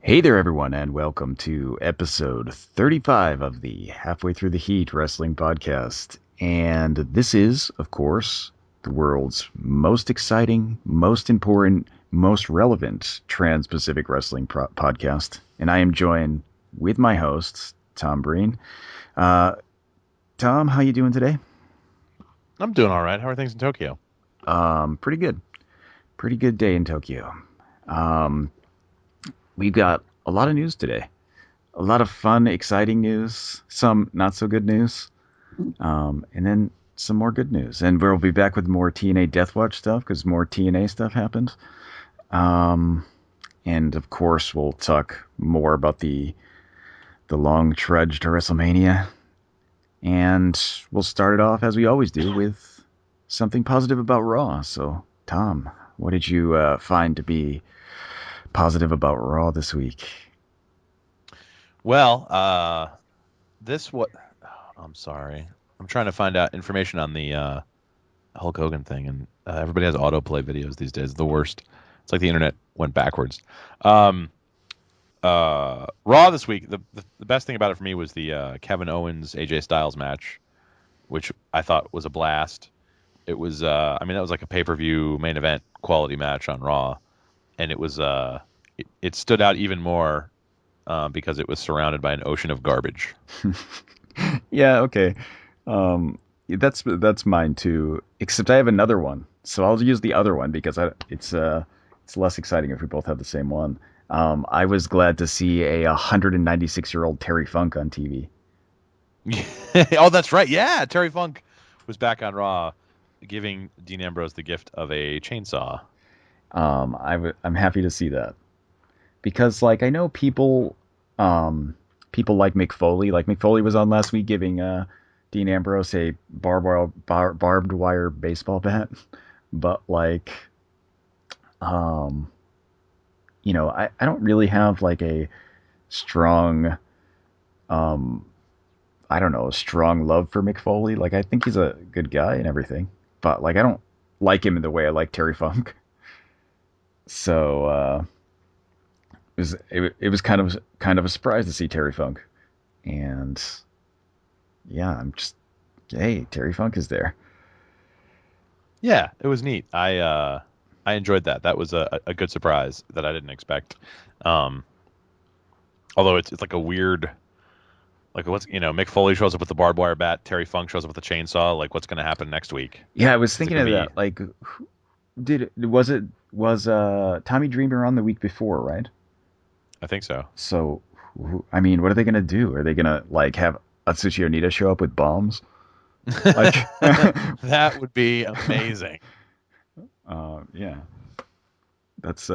Hey there, everyone, and welcome to episode 35 of the Halfway Through the Heat Wrestling Podcast. And this is, of course, the world's most exciting, most important, most relevant Trans-Pacific Wrestling podcast. And I am joined with my host, Tom Breen. Uh, Tom, how you doing today? I'm doing all right. How are things in Tokyo? Pretty good. Pretty good day in Tokyo. Um, we've got a lot of news today. A lot of fun, exciting news, some not so good news, and then some more good news. And we'll be back with more TNA Deathwatch stuff because more TNA stuff happened. Um, and of course, we'll talk more about the long trudge to WrestleMania. And we'll start it off as we always do with something positive about Raw. So, Tom, what did you find to be positive about Raw this week? Well, this what? I'm sorry. I'm trying to find out information on the Hulk Hogan thing, and everybody has autoplay videos these days. The worst. It's like the internet went backwards. Um, Raw this week. The best thing about it for me was the Kevin Owens AJ Styles match, which I thought was a blast. It was. I mean, that was like a pay-per-view main event quality match on Raw, and it was. It stood out even more because it was surrounded by an ocean of garbage. Yeah, okay. That's mine too. Except I have another one, so I'll use the other one because it's less exciting if we both have the same one. I was glad to see a 196-year-old Terry Funk on TV. Oh, that's right. Yeah, Terry Funk was back on Raw, giving Dean Ambrose the gift of a chainsaw. I'm happy to see that because like I know people like Mick Foley. Like Mick Foley was on last week giving Dean Ambrose a barbed wire baseball bat, but like um I don't really have like a strong, um, I don't know, a strong love for Mick Foley. Like, I think he's a good guy and everything, but like, I don't like him in the way I like Terry Funk. So, it was kind of a surprise to see Terry Funk, and yeah, I'm just hey, Terry Funk is there. Yeah, it was neat. I enjoyed that. That was a good surprise that I didn't expect. Um, Although it's like a weird like what's Mick Foley shows up with the barbed wire bat, Terry Funk shows up with the chainsaw. Like what's going to happen next week? Yeah, I was Is it thinking going of to be? that. Like, did was Tommy Dreamer on the week before, right? I think so. So, I mean, what are they gonna do? Are they gonna like have Atsushi Onita show up with bombs? Like, That would be amazing. yeah, that's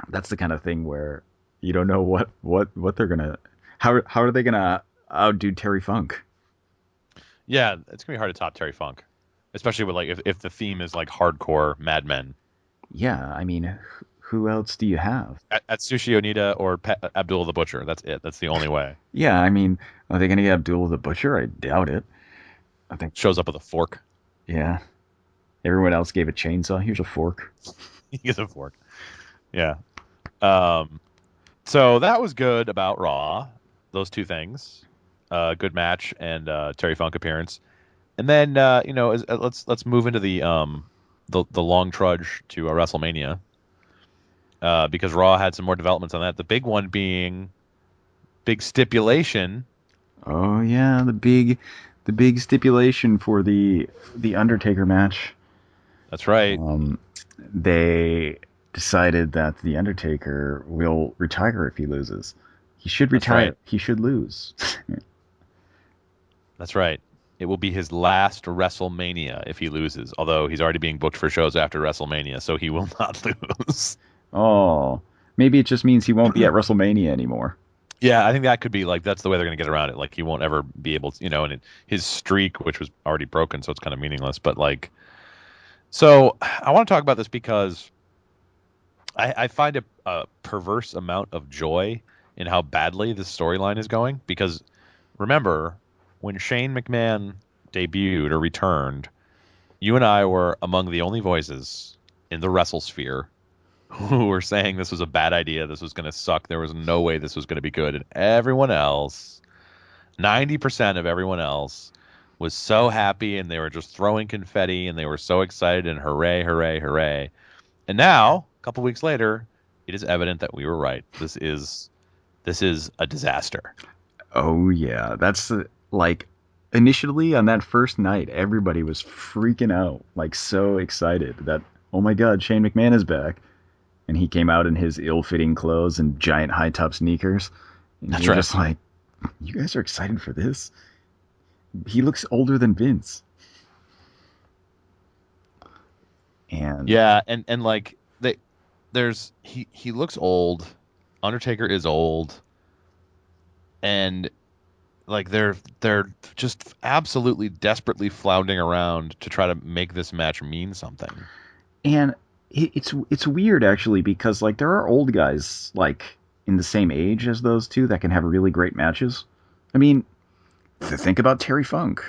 that's the kind of thing where you don't know what they're gonna how are they gonna outdo Terry Funk? Yeah, it's gonna be hard to top Terry Funk, especially with like if the theme is like hardcore Mad Men. Yeah, I mean, who else do you have? At Sushi Onita or Abdul the Butcher. That's it. That's the only way. Yeah, I mean, are they gonna get Abdullah the Butcher? I doubt it. I think Shows up with a fork. yeah. Everyone else gave a chainsaw. Here's a fork. He gets a fork. Yeah. Um. So that was good about Raw. Those two things. Good match and Terry Funk appearance. And then let's move into the long trudge to WrestleMania because Raw had some more developments on that. The big one being big stipulation. Oh yeah, the big stipulation for the Undertaker match. That's right. Um, they decided that the Undertaker will retire if he loses. He should That's right. retire. He should lose. That's right. It will be his last WrestleMania if he loses, although he's already being booked for shows after WrestleMania, so he will not lose. Oh, maybe it just means he won't be at WrestleMania anymore. Yeah, I think that could be like that's the way they're going to get around it. Like he won't ever be able to, his streak, which was already broken, so it's kind of meaningless. But like, so I want to talk about this because I find a perverse amount of joy in how badly this storyline is going. Because remember, when Shane McMahon debuted or returned, you and I were among the only voices in the WrestleSphere who were saying this was a bad idea, this was going to suck, there was no way this was going to be good, and everyone else, 90% of everyone else, was so happy and they were just throwing confetti and they were so excited and hooray, hooray, hooray. And now, a couple weeks later, it is evident that we were right. This is a disaster. Oh yeah, that's like initially on that first night, everybody was freaking out, like so excited that oh my God, Shane McMahon is back, and he came out in his ill-fitting clothes and giant high-top sneakers, and That's you're right. just like, you guys are excited for this? He looks older than Vince, and Yeah, and like he looks old. Undertaker is old, and like they're just absolutely desperately floundering around to try to make this match mean something. and it's weird actually because like there are old guys like in the same age as those two that can have really great matches. I mean, think about Terry Funk.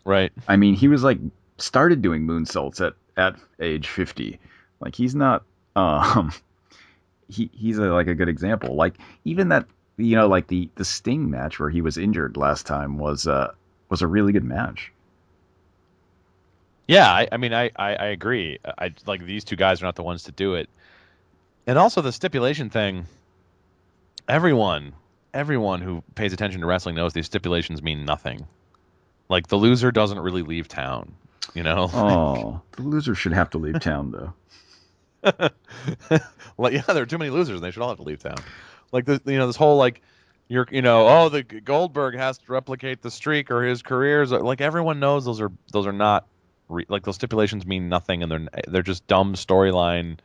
Right. I mean, he was like started doing moonsaults at age 50. Like he's not um he's like a good example. Like even that like the Sting match where he was injured last time was a really good match. Yeah, I mean I agree. I like these two guys are not the ones to do it. And also the stipulation thing, everyone everyone who pays attention to wrestling knows these stipulations mean nothing. Like the loser doesn't really leave town, you know? Oh, the loser should have to leave town though. Like yeah, there are too many losers and they should all have to leave town. Like this whole like oh the Goldberg has to replicate the streak or his careers like everyone knows those are not like those stipulations mean nothing and they're just dumb storyline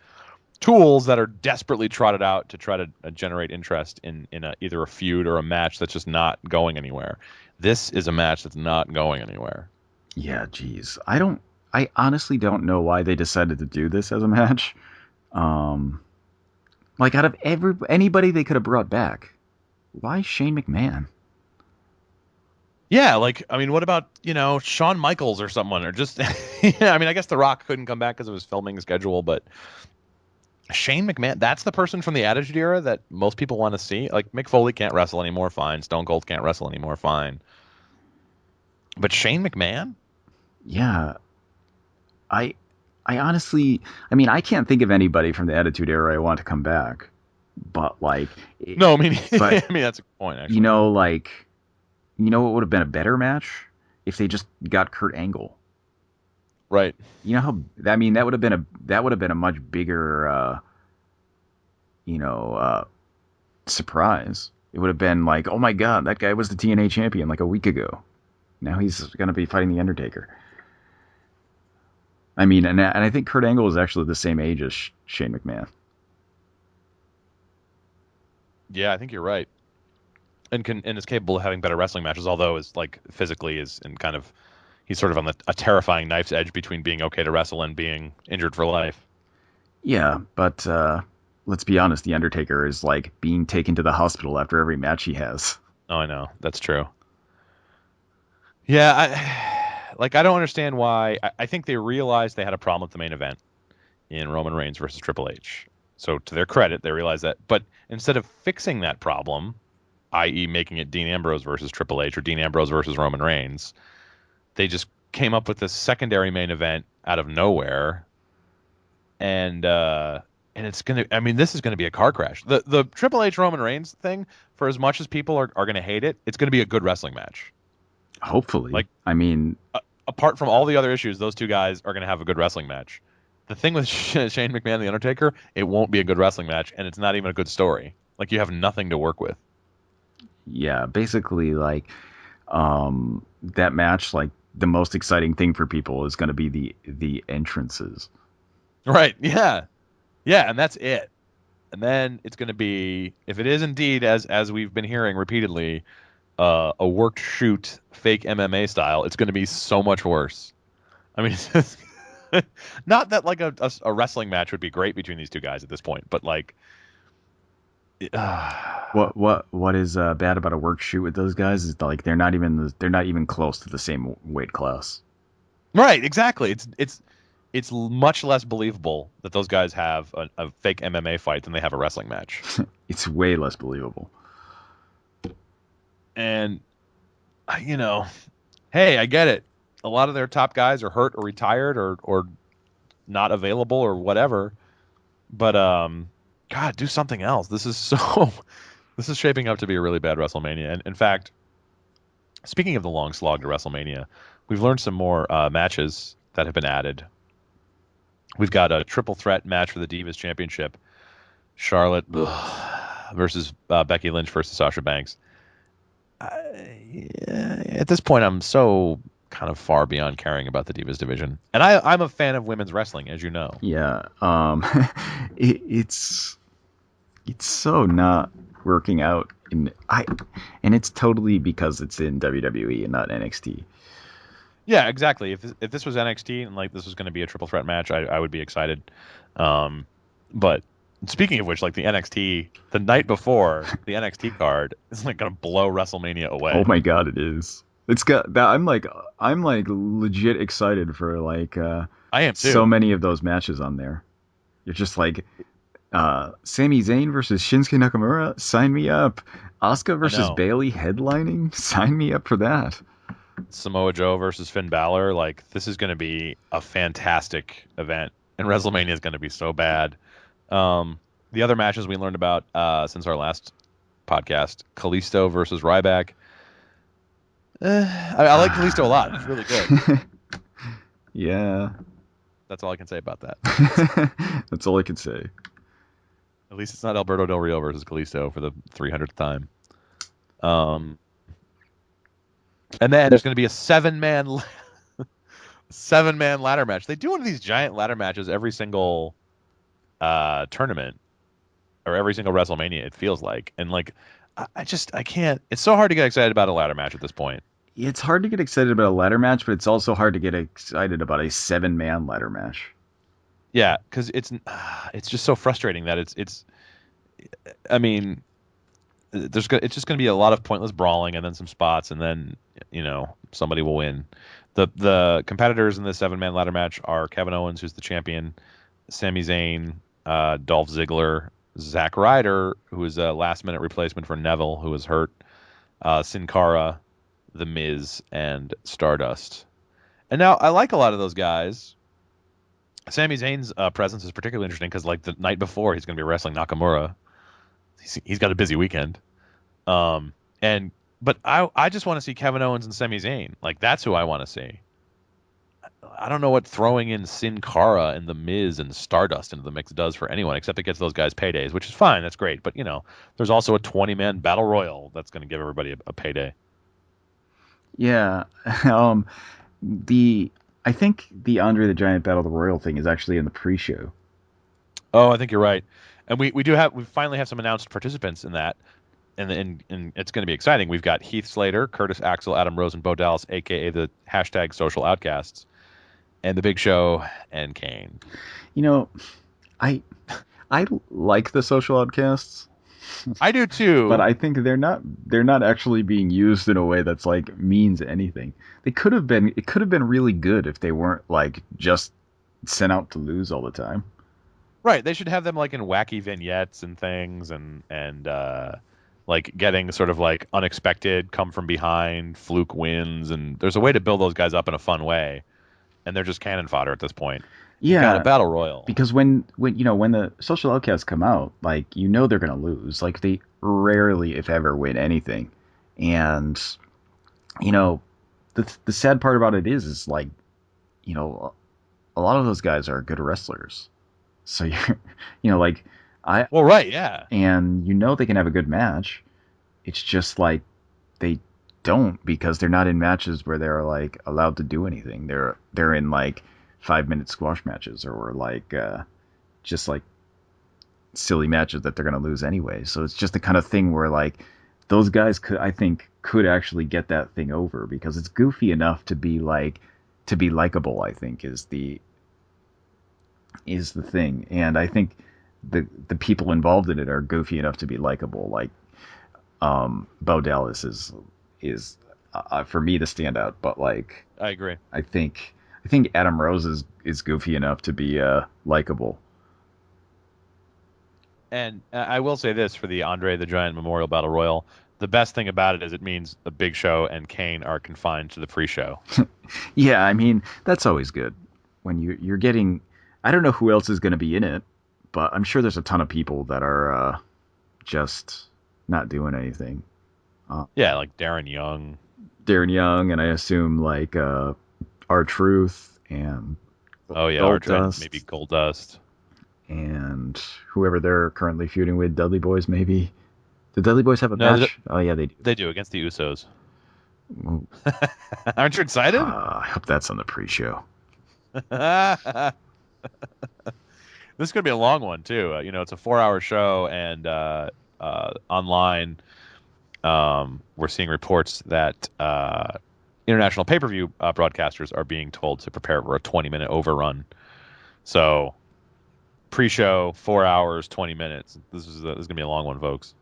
tools that are desperately trotted out to try to generate interest in either a feud or a match that's just not going anywhere. This is a match that's not going anywhere. Yeah, geez. I honestly don't know why they decided to do this as a match. Um like out of anybody they could have brought back, why Shane McMahon? Yeah, like I mean, what about Shawn Michaels or someone, or just yeah, I mean, I guess The Rock couldn't come back because of his filming schedule, but Shane McMahon, that's the person from the Attitude Era that most people want to see. Like Mick Foley can't wrestle anymore, fine. Stone Cold can't wrestle anymore, fine. But Shane McMahon? Yeah, I I honestly, I mean, I can't think of anybody from the Attitude Era I want to come back. But like, No, I mean, but I mean that's a good point you actually. know, like, what would have been a better match if they just got Kurt Angle. Right. You know how I mean that would have been a much bigger you know surprise. It would have been like, oh my God, that guy was the TNA champion like a week ago. Now he's gonna be fighting the Undertaker. I mean, and I think Kurt Angle is actually the same age as Shane McMahon. Yeah, I think you're right. And is capable of having better wrestling matches, although is like physically is in kind of he's sort of on a terrifying knife's edge between being okay to wrestle and being injured for life. Yeah, but let's be honest, the Undertaker is like being taken to the hospital after every match he has. Oh, I know. That's true. Yeah, I don't understand why. I think they realized they had a problem with the main event in Roman Reigns versus Triple H. So to their credit, they realized that. But instead of fixing that problem, i.e., making it Dean Ambrose versus Triple H or Dean Ambrose versus Roman Reigns, they just came up with this secondary main event out of nowhere, and it's gonna. I mean, this is gonna be a car crash. The Triple H Roman Reigns thing, for as much as people are gonna hate it, it's gonna be a good wrestling match. Hopefully, Like I mean, apart from all the other issues, those two guys are going to have a good wrestling match. The thing with Shane McMahon and The Undertaker, it won't be a good wrestling match, and it's not even a good story. Like you have nothing to work with. yeah, basically, like that match, like the most exciting thing for people is going to be the entrances. Right? Yeah, yeah, and that's it. And then it's going to be, if it is indeed as we've been hearing repeatedly, a worked shoot fake MMA style, it's going to be so much worse. I mean, it's just, not that like a wrestling match would be great between these two guys at this point, but like. What is bad about a work shoot with those guys is like they're not even close to the same weight class. Right, exactly. It's it's much less believable that those guys have a fake MMA fight than they have a wrestling match. It's way less believable. And hey, I get it. A lot of their top guys are hurt or retired or not available or whatever. But God, do something else. This is shaping up to be a really bad WrestleMania. And in fact, speaking of the long slog to WrestleMania, we've learned some more matches that have been added. We've got a triple threat match for the Divas Championship: Charlotte versus Becky Lynch versus Sasha Banks. At this point, I'm so kind of far beyond caring about the Divas division, and I'm a fan of women's wrestling, as you know. Yeah, it's so not working out and it's totally because it's in WWE and not NXT. Yeah, exactly. If this was NXT and like this was going to be a triple threat match, I would be excited. But speaking of which, like the night before the NXT card is like going to blow WrestleMania Oh away. my god, it is. It's got that. I'm like legit excited for like I am so too. many of those matches on there. You're just like Sami Zayn versus Shinsuke Nakamura. Sign me up. Asuka I versus know. Bailey headlining. Sign me up for that. Samoa Joe versus Finn Balor. Like this is going to be a fantastic event, and WrestleMania is going to be so bad. The other matches we learned about since our last podcast: Kalisto versus Ryback. I like Kalisto a lot. He's really good. Yeah. That's all I can say about that. That's all I can say. At least it's not Alberto Del Rio versus Kalisto for the 300th time. Um, and then there's going to be a seven man ladder match. They do one of these giant ladder matches every single tournament or every single WrestleMania. It feels like, and like I can't. It's so hard to get excited about a ladder match at this point. It's hard to get excited about a ladder match, but it's also hard to get excited about a 7-man ladder match. Yeah, because it's just so frustrating that it's. I mean, it's just going to be a lot of pointless brawling and then some spots and then somebody will win. The competitors in the 7-man ladder match are Kevin Owens, who's the champion, Sami Zayn, Dolph Ziggler, Zack Ryder, who is a last minute replacement for Neville, who was hurt, Sin Cara, The Miz, and Stardust. And now I like a lot of those guys. Sami Zayn's presence is particularly interesting because like the night before he's going to be wrestling Nakamura. He's got a busy weekend. Um, and but I just want to see Kevin Owens and Sami Zayn. Like that's who I want to see. I don't know what throwing in Sin Cara and The Miz and Stardust into the mix does for anyone, except it gets those guys paydays, which is fine. That's great. But there's also a 20-man battle royal that's going to give everybody a payday. Yeah. Um, the I think the Andre the Giant Battle of the Royal thing is actually in the pre-show. Oh, I think you're right. And we finally have some announced participants in that. And it's going to be exciting. We've got Heath Slater, Curtis Axel, Adam Rose, and Bo Dallas, aka the hashtag Social Outcasts, and the Big Show and Kane. You know, I I like the Social Outcasts, I do but too. I think they're not actually being used in a way that's like means anything. It could have been really good if they weren't like just sent out to lose all the time. Right. They should have them like in wacky vignettes and things and like getting sort of like unexpected, come from behind, fluke wins, and there's a way to build those guys up in a fun way, and they're just cannon fodder at this point. You've got a Yeah, battle royal. because when the Social Outcasts come out, like they're gonna lose. Like they rarely, if ever, win anything, and you know the sad part about it is like you know a lot of those guys are good wrestlers. So you're like I Well, right, yeah. and they can have a good match. It's just like they don't because they're not in matches where they're like allowed to do anything. They're in like 5-minute squash matches or like just like silly matches that they're gonna lose anyway. So it's just the kind of thing where like those guys could actually get that thing over because it's goofy enough to be likable. I think is the thing, and I think the people involved in it are goofy enough to be likable. Like Bo Dallas is for me the standout, but like I agree. I think I think Adam Rose is goofy enough to be likable. And I will say this for the Andre the Giant Memorial Battle Royal. The best thing about it is it means the Big Show and Kane are confined to the pre-show. Yeah, I mean that's always good when you're getting. I don't know who else is going to be in it, but I'm sure there's a ton of people that are just not doing anything. Uh, Yeah, like Darren Young. Darren Young, and I assume like R Truth and Oh yeah, Gold Archer and maybe Dust Goldust. and whoever they're currently feuding with, Dudley Boys maybe. The Dudley Boys have a No, match? Oh yeah, they do. they do against the Usos. Well, Aren't you excited? I hope that's on the pre-show. This is gonna be a long one too. It's a 4-hour show, and online, we're seeing reports that international pay-per-view broadcasters are being told to prepare for a 20-minute overrun. So pre-show, 4 hours, 20 minutes. This is gonna be a long one, folks.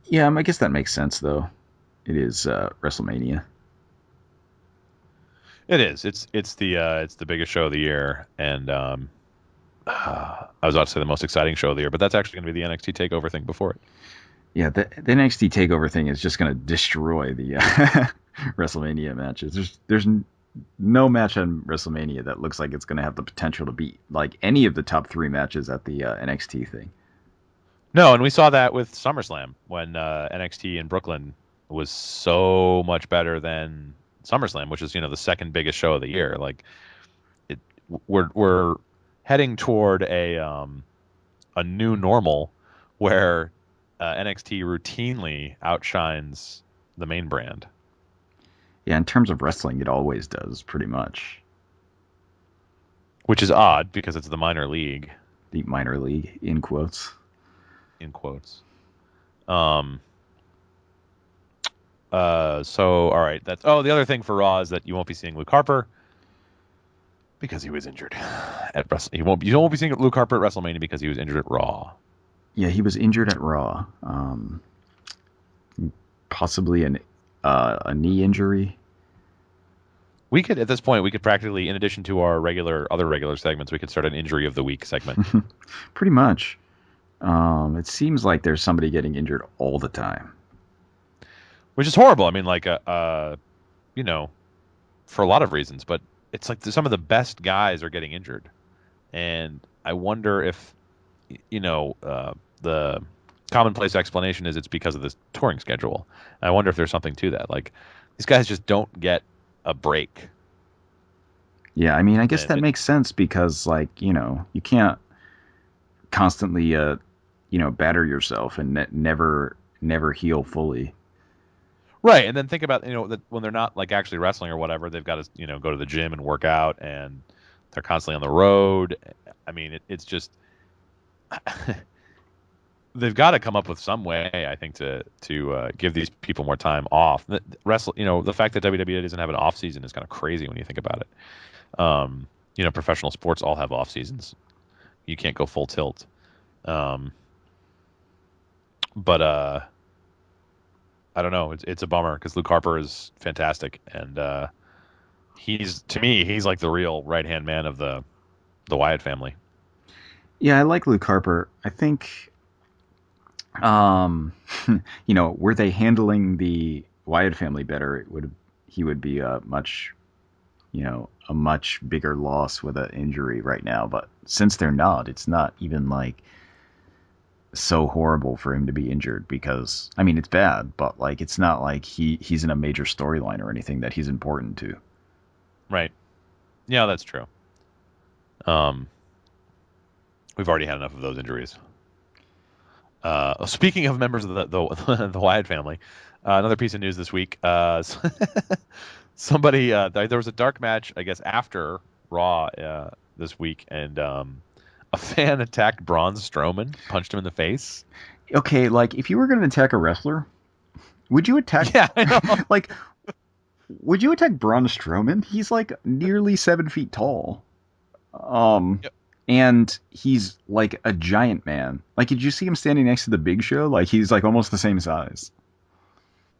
Yeah, I guess that makes sense though. It is WrestleMania. It is. It's the biggest show of the year, and I was about to say the most exciting show of the year, but that's actually going to be the NXT Takeover thing before it. Yeah, the NXT Takeover thing is just going to destroy the WrestleMania matches. There's no match on WrestleMania that looks like it's going to have the potential to beat like any of the top three matches at the NXT thing. No, and we saw that with SummerSlam when NXT in Brooklyn was so much better than SummerSlam, which is the second biggest show of the year. Like it, we're heading toward a new normal where NXT routinely outshines the main brand, Yeah, in terms of wrestling, it always does pretty much. which is odd because it's the minor league The minor league in quotes. in quotes. Um. So all right. The other thing for Raw is that you won't be seeing Luke Harper because he was injured at Wrestle. You won't be seeing Luke Harper at WrestleMania because he was injured at Raw. Yeah, he was injured at Raw. Possibly a knee injury. We could at this point we could practically, in addition to our other regular segments, we could start an injury of the week segment. Pretty much. It seems like there's somebody getting injured all the time. Which is horrible. I mean, like, for a lot of reasons, but it's like some of the best guys are getting injured, and I wonder if, the commonplace explanation is it's because of this touring schedule. And I wonder if there's something to that. Like, these guys just don't get a break. Yeah, I mean, I guess And that makes sense because, like, you can't constantly, batter yourself and never heal fully. right, and then think about that when they're not like actually wrestling or whatever, they've got to go to the gym and work out, and they're constantly on the road. I mean, it's just they've got to come up with some way, I think, to give these people more time off. The fact that WWE doesn't have an off season is kind of crazy when you think about it. Professional sports all have off seasons. You can't go full tilt. But I don't know. It's a bummer because Luke Harper is fantastic, and to me he's like the real right hand man of the Wyatt family. Yeah, I like Luke Harper. I think, um, were they handling the Wyatt family better, he would be a much bigger loss with an injury right now. But since they're not, it's not even like so horrible for him to be injured because I mean it's bad, but like it's not like he's in a major storyline or anything that he's important to. Right. Yeah, that's true. Um, we've already had enough of those injuries. Speaking of members of the Wyatt family, another piece of news this week. Somebody there was a dark match, I guess, after Raw this week, and a fan attacked Braun Strowman, punched him in the face. Okay, like if you were going to attack a wrestler, would you attack Yeah, I know. like would you attack Braun Strowman? He's like nearly 7 feet tall. Um, Yep. and he's like a giant man. Like, did you see him standing next to the Big Show? Like, he's like almost the same size.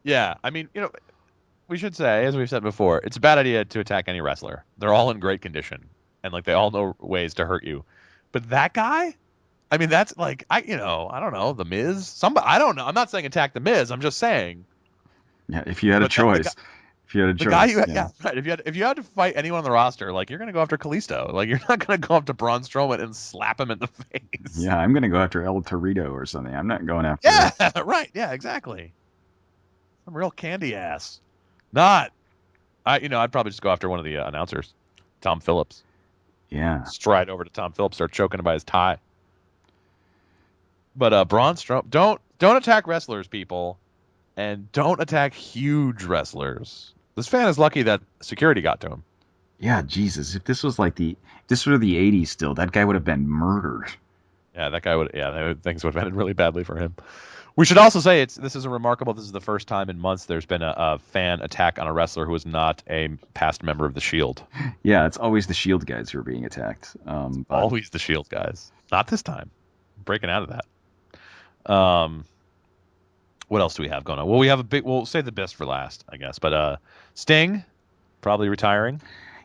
Yeah, I mean, we should say, as we've said before, it's a bad idea to attack any wrestler. They're all in great condition, and like they all know ways to hurt you. But that guy, I mean, that's like I don't know, the Miz. Somebody, I don't know. I'm not saying attack the Miz. I'm just saying. Yeah, if you had a But that choice, if you had a the guy choice, yeah. yeah, right. If you had to fight anyone on the roster, like you're gonna go after Kalisto. Like you're not gonna go up to Braun Strowman and slap him in the face. Yeah, I'm gonna go after El Torito or something. I'm not going after. Yeah, right. Yeah, exactly. Some real candy ass. Not. I'd probably just go after one of the announcers, Tom Phillips. Yeah, Stride over to Tom Phillips, start choking him by his tie. But Braun Strowman, don't attack wrestlers, people, and don't attack huge wrestlers. This fan is lucky that security got to him. yeah. Jesus, if this was if this were the '80s still, that guy would have been murdered. Yeah, that guy would. Yeah, things would have ended really badly for him. We should also say this is a remarkable. This is the first time in months there's been a fan attack on a wrestler who is not a past member of the Shield. Yeah, it's always the Shield guys who are being attacked. But Always the Shield guys. Not this time. Breaking out of that. What else do we have going on? Well, we have a big. We'll save the best for last, I guess. But Sting probably retiring.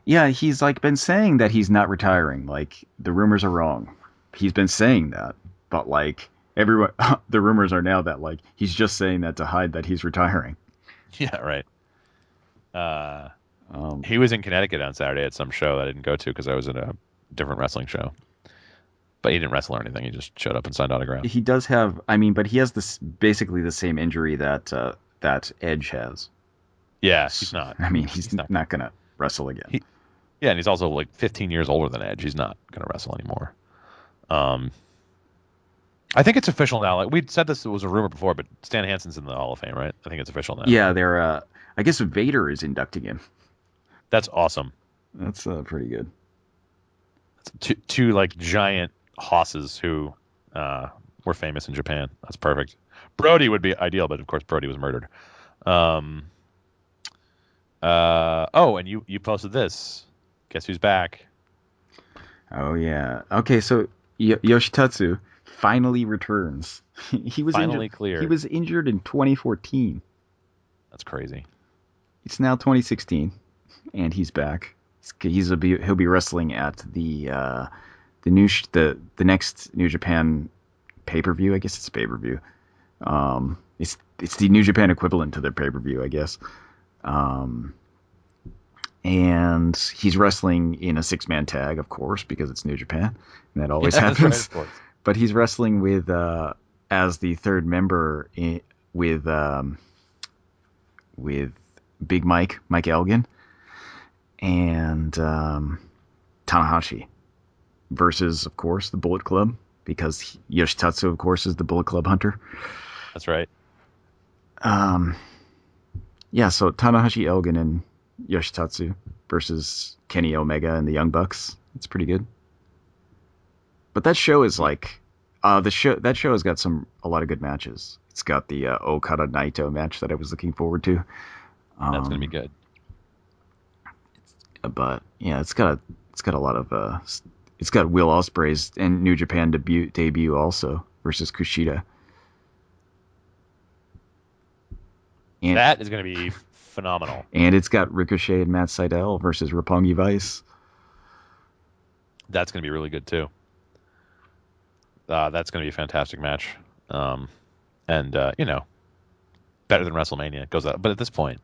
yeah, he's like been saying that he's not retiring. Like the rumors are wrong. He's been saying that, but like everyone, the rumors are now that like he's just saying that to hide that he's retiring. Yeah, right. Uh, Um, he was in Connecticut on Saturday at some show that I didn't go to because I was at a different wrestling show. But he didn't wrestle or anything. He just showed up and signed autographs. he does have, I mean, but he has this basically the same injury that that Edge has. Yeah, he's not. I mean, he's He's not. not gonna wrestle again. Yeah, and he's also like 15 years older than Edge. He's not going to wrestle anymore. Um, I think it's official now. Like we'd said, this was a rumor before, but Stan Hansen's in the Hall of Fame, right? I think it's official now. Yeah, they're. I guess Vader is inducting him. That's awesome. That's pretty good. Two like giant hosses who were famous in Japan. That's perfect. Brody would be ideal, but of course Brody was murdered. Um, oh, and you posted this. Guess who's back? Oh yeah. Okay, so Yoshitatsu finally returns. He was Finally injured. cleared. He was injured in 2014. That's crazy. It's now 2016, and he's back. He'll be wrestling at the next New Japan pay-per-view. I guess it's pay-per-view. It's the New Japan equivalent to their pay-per-view, I guess. Um, and he's wrestling in a six-man tag, of course, because it's New Japan, and that always Yeah, that's happens. right, of course. But he's wrestling with as the third member with Big Mike Elgin, and Tanahashi versus, of course, the Bullet Club, because Yoshitatsu, of course, is the Bullet Club hunter. That's right. Yeah, so Tanahashi, Elgin, and Yoshitatsu versus Kenny Omega and the Young Bucks. It's pretty good. But that show is like that show has got a lot of good matches. It's got the Okada Naito match that I was looking forward to. That's gonna be good. But yeah, it's got a lot of it's got Will Ospreay's and New Japan debut also versus Kushida. And, That is gonna be phenomenal. and it's got Ricochet and Matt Sydal versus Roppongi Vice. That's gonna be really good too. That's gonna be a fantastic match. And better than WrestleMania. It goes out, but at this point,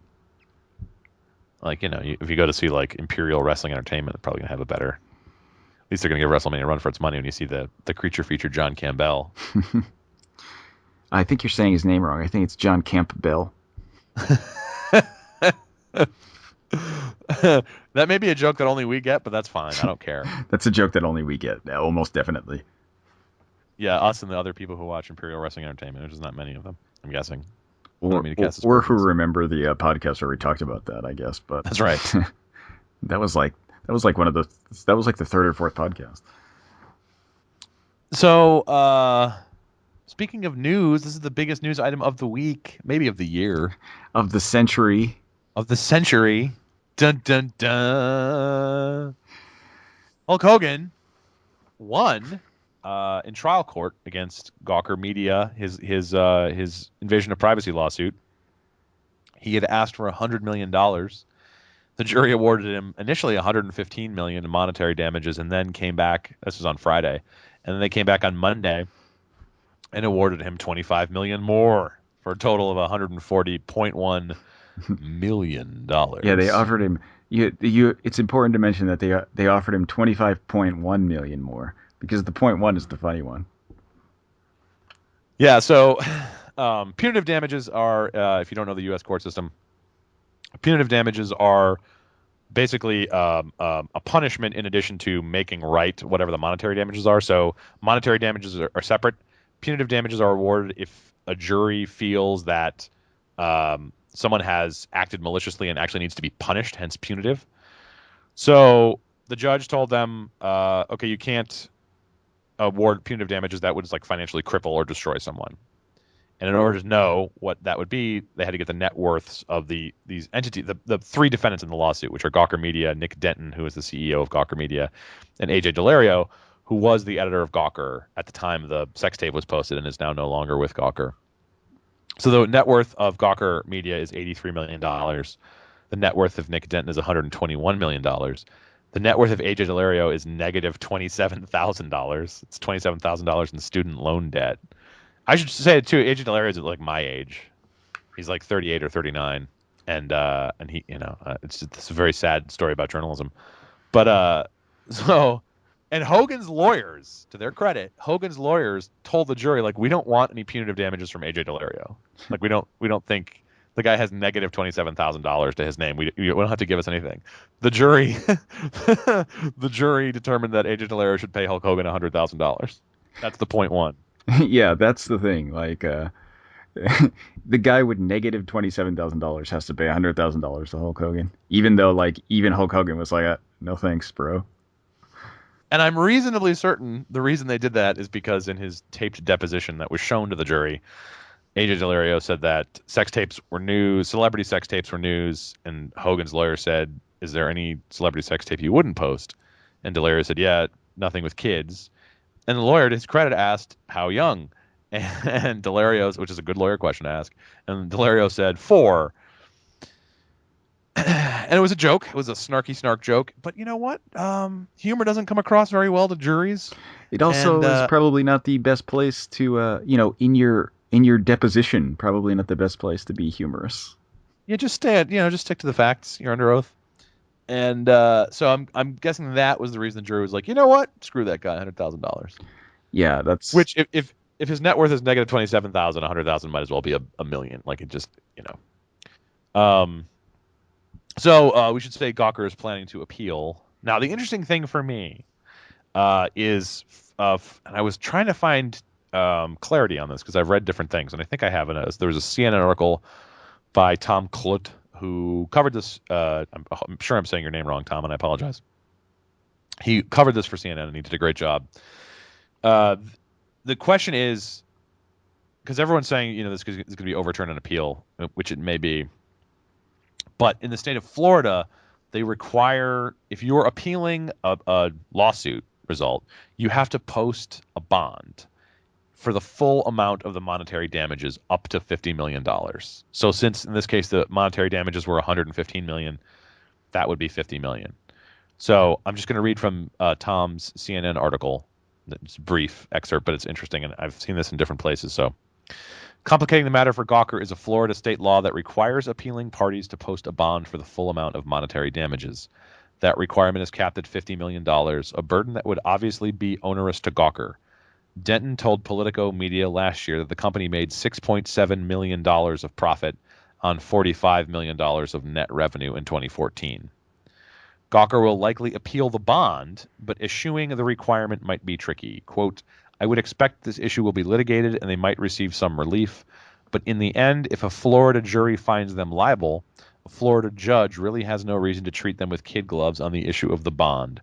like if you go to see like Imperial Wrestling Entertainment, they're probably gonna have a better. At least they're gonna give WrestleMania a run for its money when you see the creature feature John Campbell. I think you're saying his name wrong. I think it's John Campbell. That may be a joke that only we get, but that's fine. I don't care. That's a joke that only we get. Almost definitely. Yeah, us and the other people who watch Imperial Wrestling Entertainment, which is not many of them, I'm guessing. Or who aspersions. remember the podcast where we talked about that, I guess. But That's right. that was like the third or fourth podcast. So, speaking of news, this is the biggest news item of the week, maybe of the year, Of the century. of the century. Dun dun dun. Hulk Hogan won in trial court against Gawker Media, his invasion of privacy lawsuit, He had asked for $100 million. The jury awarded him initially 115 million in monetary damages, and then came back. This was on Friday, and then they came back on Monday and awarded him 25 million more for a total of 140.1 million Yeah, they dollars. offered him. It's important to mention that they offered him 25.1 million more because the point one is the funny one. Yeah, so punitive damages are, if you don't know the U.S. court system, punitive damages are basically a punishment in addition to making right whatever the monetary damages are. So monetary damages are separate. Punitive damages are awarded if a jury feels that someone has acted maliciously and actually needs to be punished, hence punitive. So the judge told them, okay, you can't award punitive damages that would like financially cripple or destroy someone. And in order to know what that would be, they had to get the net worths of these entities, the three defendants in the lawsuit, which are Gawker Media, Nick Denton, who is the CEO of Gawker Media, and AJ Delario, who was the editor of Gawker at the time the sex tape was posted and is now no longer with Gawker. So the net worth of Gawker Media is $83 million. The net worth of Nick Denton is $121 million. The net worth of AJ Delario is negative $27,000. It's $27,000 in student loan debt. I should say it too. AJ Delario is like my age. He's like 38 or 39, and he, it's a very sad story about journalism. But so, and Hogan's lawyers, to their credit, Hogan's lawyers told the jury like, we don't want any punitive damages from AJ Delario. Like we don't think the guy has negative $27,000 to his name. We don't have to give us anything. The jury, the jury determined that AJ Delario should pay Hulk Hogan $100,000. That's the point one. Yeah, that's the thing. Like, the guy with negative $27,000 has to pay $100,000 to Hulk Hogan, even though like even Hulk Hogan was like, "No thanks, bro." And I'm reasonably certain the reason they did that is because in his taped deposition that was shown to the jury, AJ Delario said that sex tapes were news, celebrity sex tapes were news, and Hogan's lawyer said, "Is there any celebrity sex tape you wouldn't post?" And Delario said, "Yeah, nothing with kids." And the lawyer, to his credit, asked, "How young?" And Delario's, which is a good lawyer question to ask, and Delario said, "4." And it was a joke. It was a snarky snark joke. But you know what? Humor doesn't come across very well to juries. It And also is probably not the best place to, in your deposition, probably not the best place to be humorous. yeah, just stick to the facts. You're under oath. And so I'm guessing that was the reason the jury was like, you know what? Screw that guy, $100,000. Yeah, that's Which if his net worth is negative 27,000, 100,000 might as well be a million. Like it just Um. So we should say Gawker is planning to appeal. Now the interesting thing for me is and I was trying to find clarity on this because I've read different things, and I think I have. There was a CNN article by Tom Klutt who covered this. I'm sure I'm saying your name wrong, Tom, and I apologize. He covered this for CNN, and he did a great job. Uh, the question is, because everyone's saying, this is going to be overturned on appeal, which it may be, but in the state of Florida, they require, if you're appealing a lawsuit result, you have to post a bond for the full amount of the monetary damages up to $50 million. So since in this case the monetary damages were 115 million, that would be 50 million. So I'm just going to read from Tom's CNN article. It's a brief excerpt, but it's interesting, and I've seen this in different places. So complicating the matter for Gawker is a Florida state law that requires appealing parties to post a bond for the full amount of monetary damages. That requirement is capped at $50 million, a burden that would obviously be onerous to Gawker. Denton told Politico Media last year that the company made $6.7 million of profit on $45 million of net revenue in 2014. Gawker will likely appeal the bond, but eschewing the requirement might be tricky. Quote, I would expect this issue will be litigated and they might receive some relief, but in the end, if a Florida jury finds them liable, a Florida judge really has no reason to treat them with kid gloves on the issue of the bond.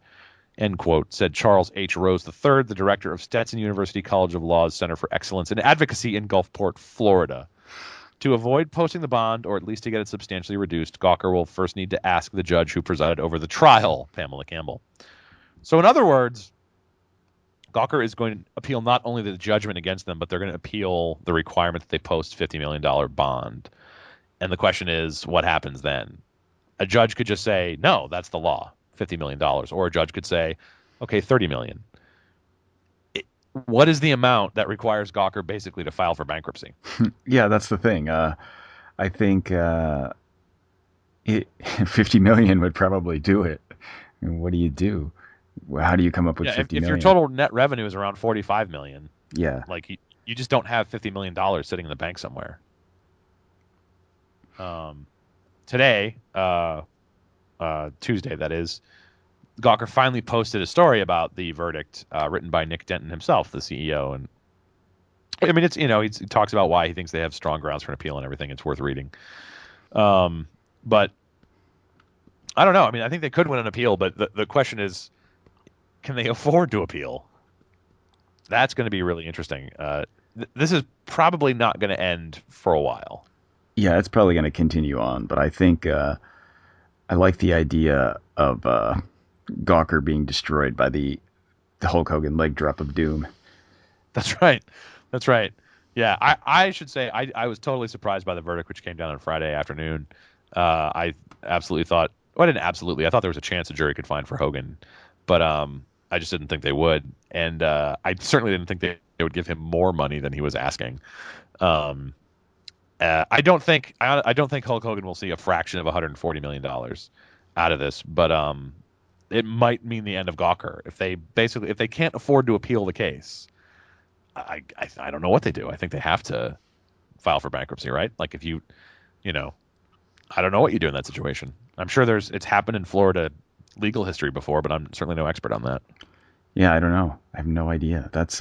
End quote, said Charles H. Rose III, the director of Stetson University College of Law's Center for Excellence in Advocacy in Gulfport, Florida. To avoid posting the bond, or at least to get it substantially reduced, Gawker will first need to ask the judge who presided over the trial, Pamela Campbell. So in other words, Gawker is going to appeal not only the judgment against them, but they're going to appeal the requirement that they post $50 million bond. And the question is, what happens then? A judge could just say, no, that's the law, $50 million, or a judge could say, okay, 30 million. What is the amount that requires Gawker basically to file for bankruptcy? Yeah, that's the thing. I think 50 million would probably do it. And what do you do? How do you come up with Yeah, 50 if your million? total net revenue is around 45 million, Yeah, like you just don't have $50 million sitting in the bank somewhere. Um, Today, Tuesday, that is, Gawker finally posted a story about the verdict, written by Nick Denton himself, the CEO. And I mean, it's he talks about why he thinks they have strong grounds for an appeal and everything. It's worth reading. But I don't know. I mean, I think they could win an appeal, but the question is, can they afford to appeal? That's going to be really interesting. This is probably not going to end for a while. yeah, it's probably going to continue on, but I think I like the idea of Gawker being destroyed by the Hulk Hogan leg drop of doom. That's right. That's right. Yeah, I should say I was totally surprised by the verdict, which came down on Friday afternoon. I absolutely thought, well, I didn't absolutely. I thought there was a chance a jury could find for Hogan, but I just didn't think they would, and I certainly didn't think they would give him more money than he was asking. Um, I don't think Hulk Hogan will see a fraction of $140 million out of this, but it might mean the end of Gawker if they can't afford to appeal the case. I don't know what they do. I think they have to file for bankruptcy, right? Like if you know, I don't know what you do in that situation. I'm sure it's happened in Florida legal history before, but I'm certainly no expert on that. Yeah, I don't know. I have no idea. That's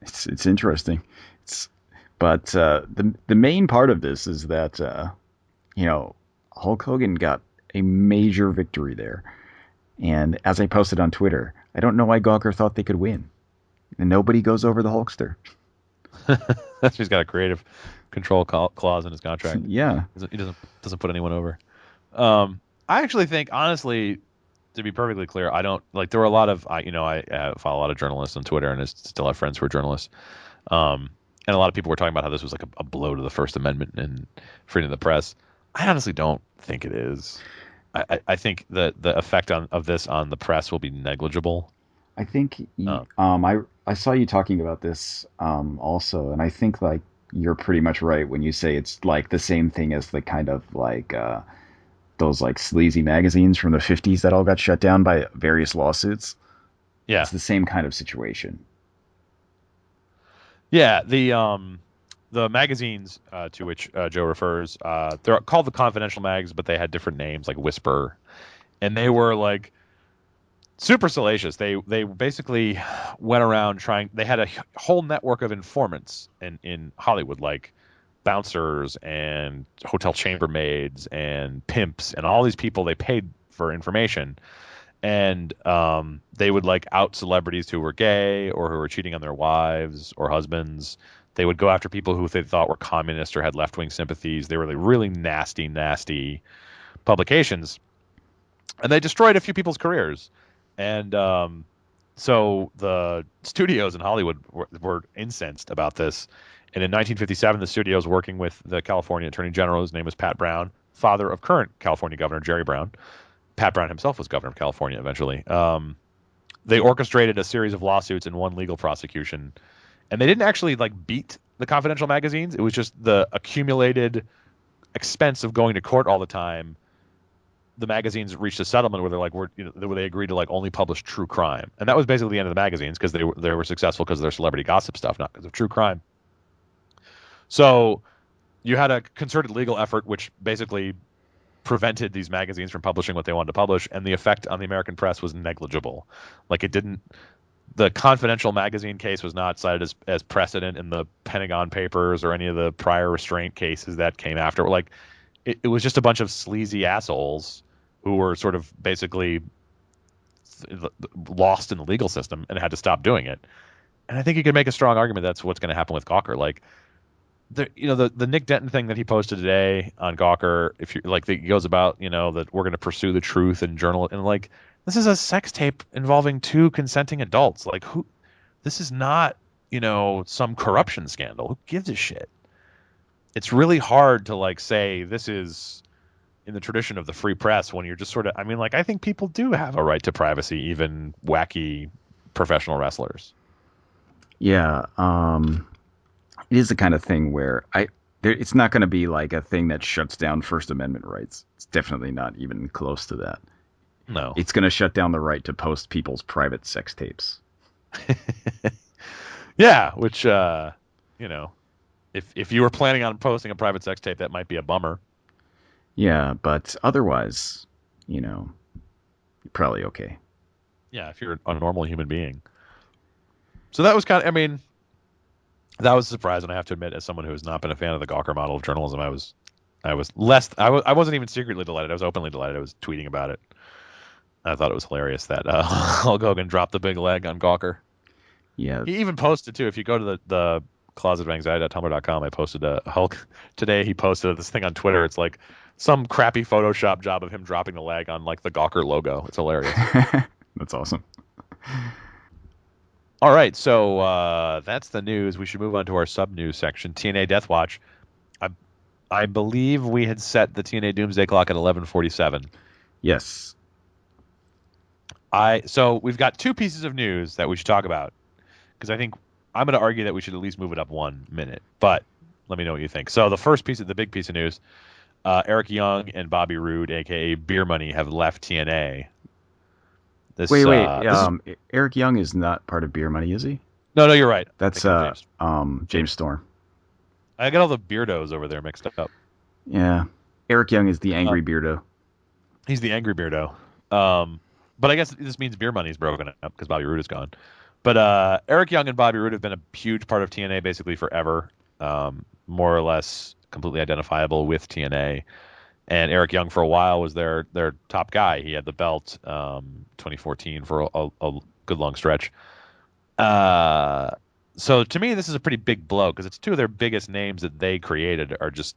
it's interesting. It's but the main part of this is that you know Hulk Hogan got a major victory there, and as I posted on Twitter, I don't know why Gawker thought they could win, and nobody goes over the Hulkster. He's got a creative control clause in his contract. Yeah, He doesn't put anyone over. I actually think, honestly, to be perfectly clear, I don't like. There were a lot of I follow a lot of journalists on Twitter, and I still have friends who are journalists. And a lot of people were talking about how this was like a blow to the First Amendment and freedom of the press. I honestly don't think it is. I think the effect of this on the press will be negligible. I think Um, I saw you talking about this also, and I think like you're pretty much right when you say it's like the same thing as the kind of like those like sleazy magazines from the 50s that all got shut down by various lawsuits. yeah, It's the same kind of situation. yeah. The magazines, to which Joe refers, they're called the confidential mags, but they had different names like Whisper, and they were like super salacious. They basically went around trying. They had a whole network of informants in Hollywood, like bouncers and hotel chambermaids and pimps and all these people they paid for information, and they would like out celebrities who were gay or who were cheating on their wives or husbands. They would go after people who they thought were communist or had left wing sympathies. They were like really nasty, nasty publications, and they destroyed a few people's careers. And so the studios in Hollywood were incensed about this. And in 1957, the studios, working with the California Attorney General, whose name was Pat Brown, father of current California Governor Jerry Brown. Pat Brown himself was governor of California eventually. They orchestrated a series of lawsuits and one legal prosecution. And they didn't actually like beat the confidential magazines. It was just the accumulated expense of going to court all the time. The magazines reached a settlement where they're like, where they agreed to like only publish true crime, and that was basically the end of the magazines because they were successful because of their celebrity gossip stuff, not because of true crime. So you had a concerted legal effort, which basically prevented these magazines from publishing what they wanted to publish, and the effect on the American press was negligible. Like it didn't. The confidential magazine case was not cited as precedent in the Pentagon Papers or any of the prior restraint cases that came after. Like it was just a bunch of sleazy assholes who were sort of basically lost in the legal system and had to stop doing it. And I think you could make a strong argument that's what's going to happen with Gawker. Like the Nick Denton thing that he posted today on Gawker, if you like, he goes about that we're going to pursue the truth and journal, and like this is a sex tape involving two consenting adults. Like who? This is not some corruption scandal. Who gives a shit? it's really hard to like say this is in the tradition of the free press when you're just sort of. I mean, like I think people do have a right to privacy, even wacky professional wrestlers. Yeah, it is the kind of thing where it's not going to be like a thing that shuts down First Amendment rights. It's definitely not even close to that. No. It's going to shut down the right to post people's private sex tapes. Yeah, which you know, if you were planning on posting a private sex tape, that might be a bummer. Yeah, but otherwise, you know, you're probably okay. Yeah, if you're a normal human being. So that was kind of, I mean, that was a surprise, and I have to admit, as someone who has not been a fan of the Gawker model of journalism, I was less, I wasn't even secretly delighted. I was openly delighted. I was tweeting about it. I thought it was hilarious that Hulk Hogan dropped the big leg on Gawker. Yeah. He even posted too. If you go to the closet of anxiety.tumblr.com, I posted a Hulk today. He posted this thing on Twitter. It's like some crappy Photoshop job of him dropping the leg on like the Gawker logo. It's hilarious. That's awesome. All right, so that's the news. We should move on to our sub news section. TNA Death Watch. I I believe we had set the TNA Doomsday Clock at 11:47. Yes. So we've got two pieces of news that we should talk about because I think I'm going to argue that we should at least move it up 1 minute. But let me know what you think. So the first piece, the big piece of news, Eric Young and Bobby Roode, aka Beer Money, have left TNA. Wait, This wait. this is Eric Young is not part of Beer Money, is he? no, you're right. I'm That's thinking of James. James Storm. I got all the beardos over there mixed up. Yeah. Eric Young is the Uh, angry beardo. he's the angry beardo. Um, but I guess this means Beer Money's broken up because Bobby Roode is gone. But Eric Young and Bobby Roode have been a huge part of TNA basically forever, more or less completely identifiable with TNA. And Eric Young for a while was their top guy. He had the belt 2014 for a good long stretch. Uh, so to me, this is a pretty big blow because it's two of their biggest names that they created are just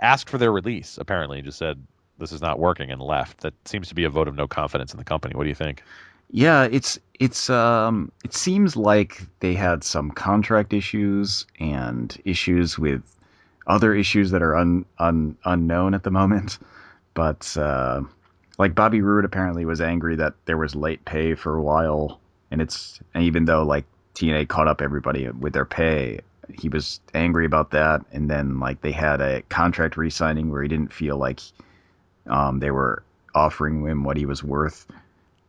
asked for their release. Apparently, just said this is not working and left. That seems to be a vote of no confidence in the company. What do you think? Yeah, it seems like they had some contract issues and issues with other issues that are unknown at the moment. But like Bobby Roode apparently was angry that there was late pay for a while, and even though like TNA caught up everybody with their pay, he was angry about that. And then like they had a contract re-signing where he didn't feel like they were offering him what he was worth.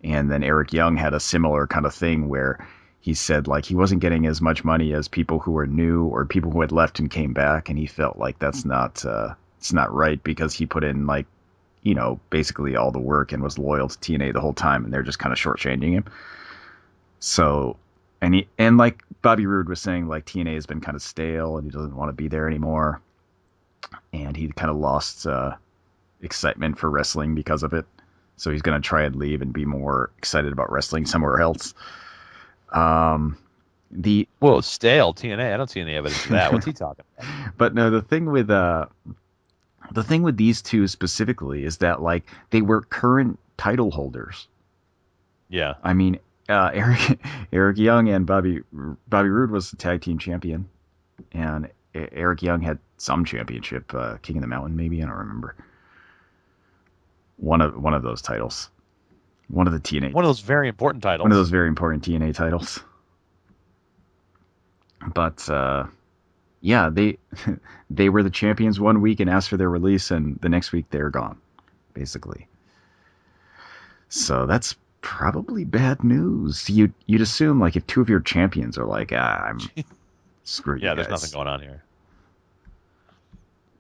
And then Eric Young had a similar kind of thing where he said like he wasn't getting as much money as people who were new or people who had left and came back, and he felt like that's not it's not right because he put in like basically all the work and was loyal to TNA the whole time, and they're just kind of shortchanging him. So and like Bobby Roode was saying, like TNA has been kind of stale and he doesn't want to be there anymore, and he kind of lost excitement for wrestling because of it. So he's going to try and leave and be more excited about wrestling somewhere else. Um, the Whoa, stale TNA. I don't see any evidence of that. What's he talking about? but no, the thing with these two specifically is that like they were current title holders. Yeah. I mean, Eric Young and Bobby Roode was the tag team champion, and Eric Young had some championship, King of the Mountain, maybe I don't remember. One of those titles, one of the TNA, One of those very important one of those titles. very important TNA titles. But yeah, they they were the champions one week and asked for their release, and the next week they're gone, basically. So that's probably bad news. You'd assume like if two of your champions are like, I'm screw you Yeah, there's nothing guys. going on here.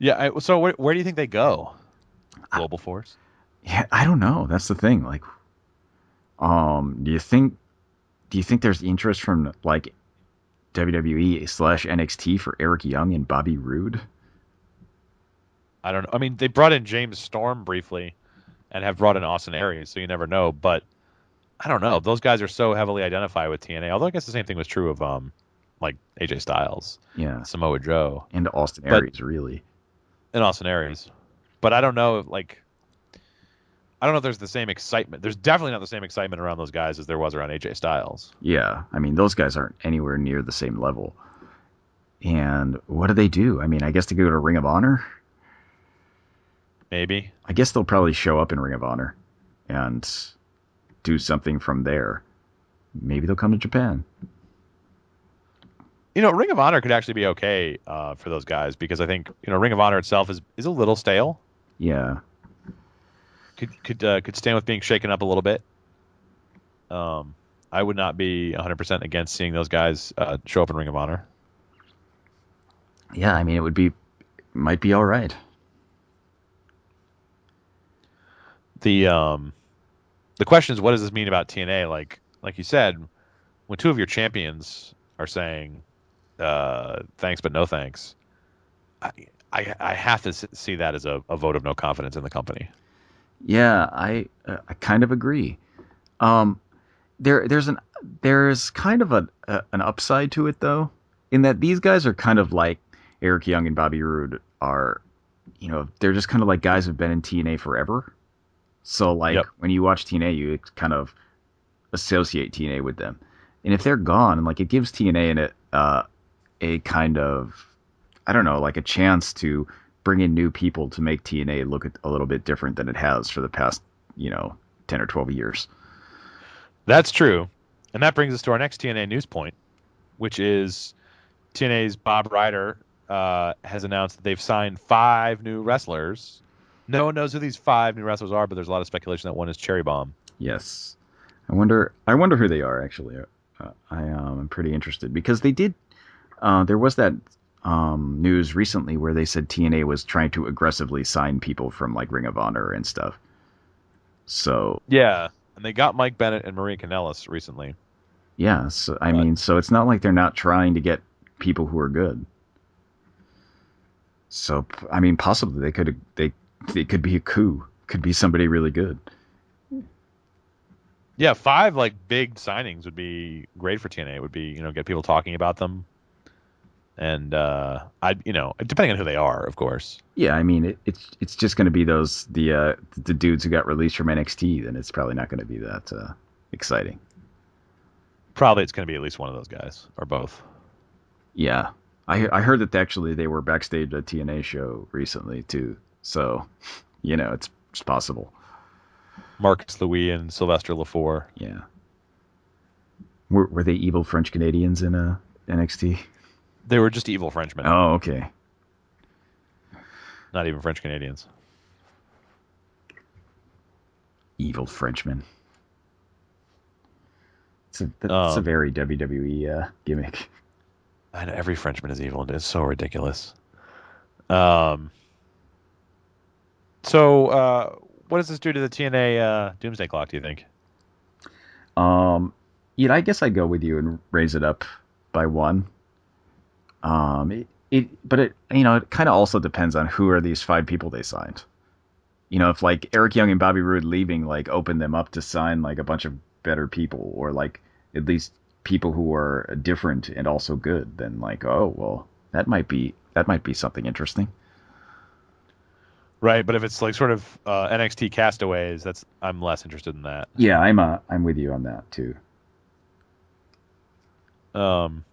Yeah, so where do you think they go? I, Global Force? yeah, I don't know. That's the thing. Like, do you think there's interest from like WWE/NXT for Eric Young and Bobby Roode? I don't know. I mean, they brought in James Storm briefly and have brought in Austin Aries, so you never know. But I don't know. Those guys are so heavily identified with TNA. Although I guess the same thing was true of like AJ Styles, Yeah, Samoa Joe, and Austin but Aries really. and Austin Aries. But I don't know. Like, I don't know if there's the same excitement. There's definitely not the same excitement around those guys as there was around AJ Styles. Yeah, I mean those guys aren't anywhere near the same level. And what do they do? I mean, I guess they go to Ring of Honor. maybe. I guess they'll probably show up in Ring of Honor and do something from there. Maybe they'll come to Japan. Ring of Honor could actually be okay for those guys because I think Ring of Honor itself is a little stale. Yeah. Could stand with being shaken up a little bit. Um, I would not be 100% against seeing those guys show up in Ring of Honor. Yeah, I mean, might be all right. The um, the question is, what does this mean about TNA? Like you said, when two of your champions are saying thanks but no thanks, I I have to see that as a vote of no confidence in the company. Yeah, I kind of agree. Um, there's kind of an upside to it though, in that these guys are kind of like Eric Young and Bobby Roode are, they're just kind of like guys who've been in TNA forever. So like Yep. when you watch TNA, you kind of associate TNA with them, and if they're gone, like it gives TNA a kind of, I don't know, like a chance to bring in new people to make TNA look a little bit different than it has for the past, 10 or 12 years. That's true. And that brings us to our next TNA news point, which is TNA's Bob Ryder has announced that they've signed 5 new wrestlers. No one knows who these 5 new wrestlers are, but there's a lot of speculation that one is Cherry Bomb. Yes, I wonder who they are actually. I'm pretty interested because they did. There was that news recently where they said TNA was trying to aggressively sign people from like Ring of Honor and stuff. So Yeah, and they got Mike Bennett and Maria Kanellis recently. yeah, so I But mean, so it's not like they're not trying to get people who are good. So I mean, possibly they could be a coup, could be somebody really good. yeah, 5 like big signings would be great for TNA. It would be get people talking about them, and I depending on who they are, of course. Yeah, I mean, it's just going to be the dudes who got released from NXT. Then it's probably not going to be that exciting. Probably it's going to be at least one of those guys or both. Yeah, I heard that actually they were backstage at a TNA show recently too. So it's possible. Marcus Louis and Sylvester Lafore. Yeah, were they evil French Canadians in NXT? They were just evil Frenchmen, Oh, okay. not even French Canadians. Evil Frenchmen. It's a Um, very WWE gimmick. I know every Frenchman is evil, and it's so ridiculous. Um, so what does this do to the TNA Doomsday Clock? Do you think? Um, I guess I go with you and raise it up by one. But it kind of also depends on who are these 5 people they signed. If like Eric Young and Bobby Roode leaving, like open them up to sign like a bunch of better people, or like at least people who are different and also good, then like, oh well, that might be something interesting. Right, but if it's like sort of NXT castaways, I'm less interested in that. Yeah, I'm with you on that too. Um,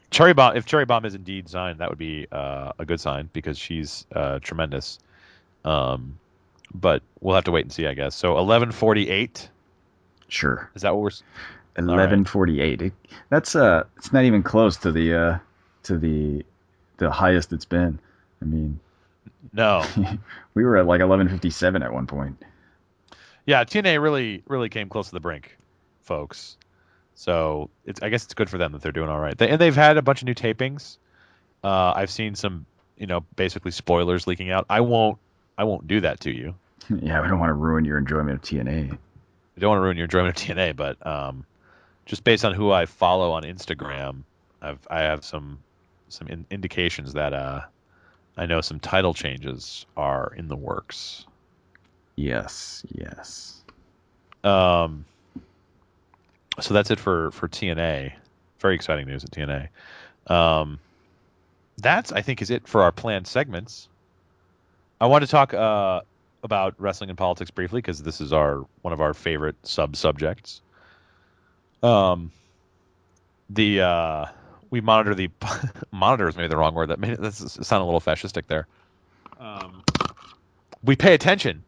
Cherry Bomb, if Cherry Bomb is indeed signed, that would be a good sign because she's tremendous. Um, but we'll have to wait and see, I guess. So 11:48. Sure. Is that what we're? All right. 11:48. It's not even close to the highest it's been. I mean, No. we were at like 11:57 at one point. Yeah, TNA really came close to the brink, folks. So I guess it's good for them that they're doing all right. And they've had a bunch of new tapings. I've seen some, basically spoilers leaking out. I won't do that to you. Yeah, we don't want to ruin your enjoyment of TNA. I don't want to ruin your enjoyment of TNA, but just based on who I follow on Instagram, I have some indications that I know some title changes are in the works. Yes, yes. Um, so that's it for TNA. Very exciting news at TNA. That's I think is it for our planned segments. I want to talk about wrestling and politics briefly because this is one of our favorite sub subjects. Um, the we monitor the monitor is maybe the wrong word. That made it sound a little fascistic there. Um, we pay attention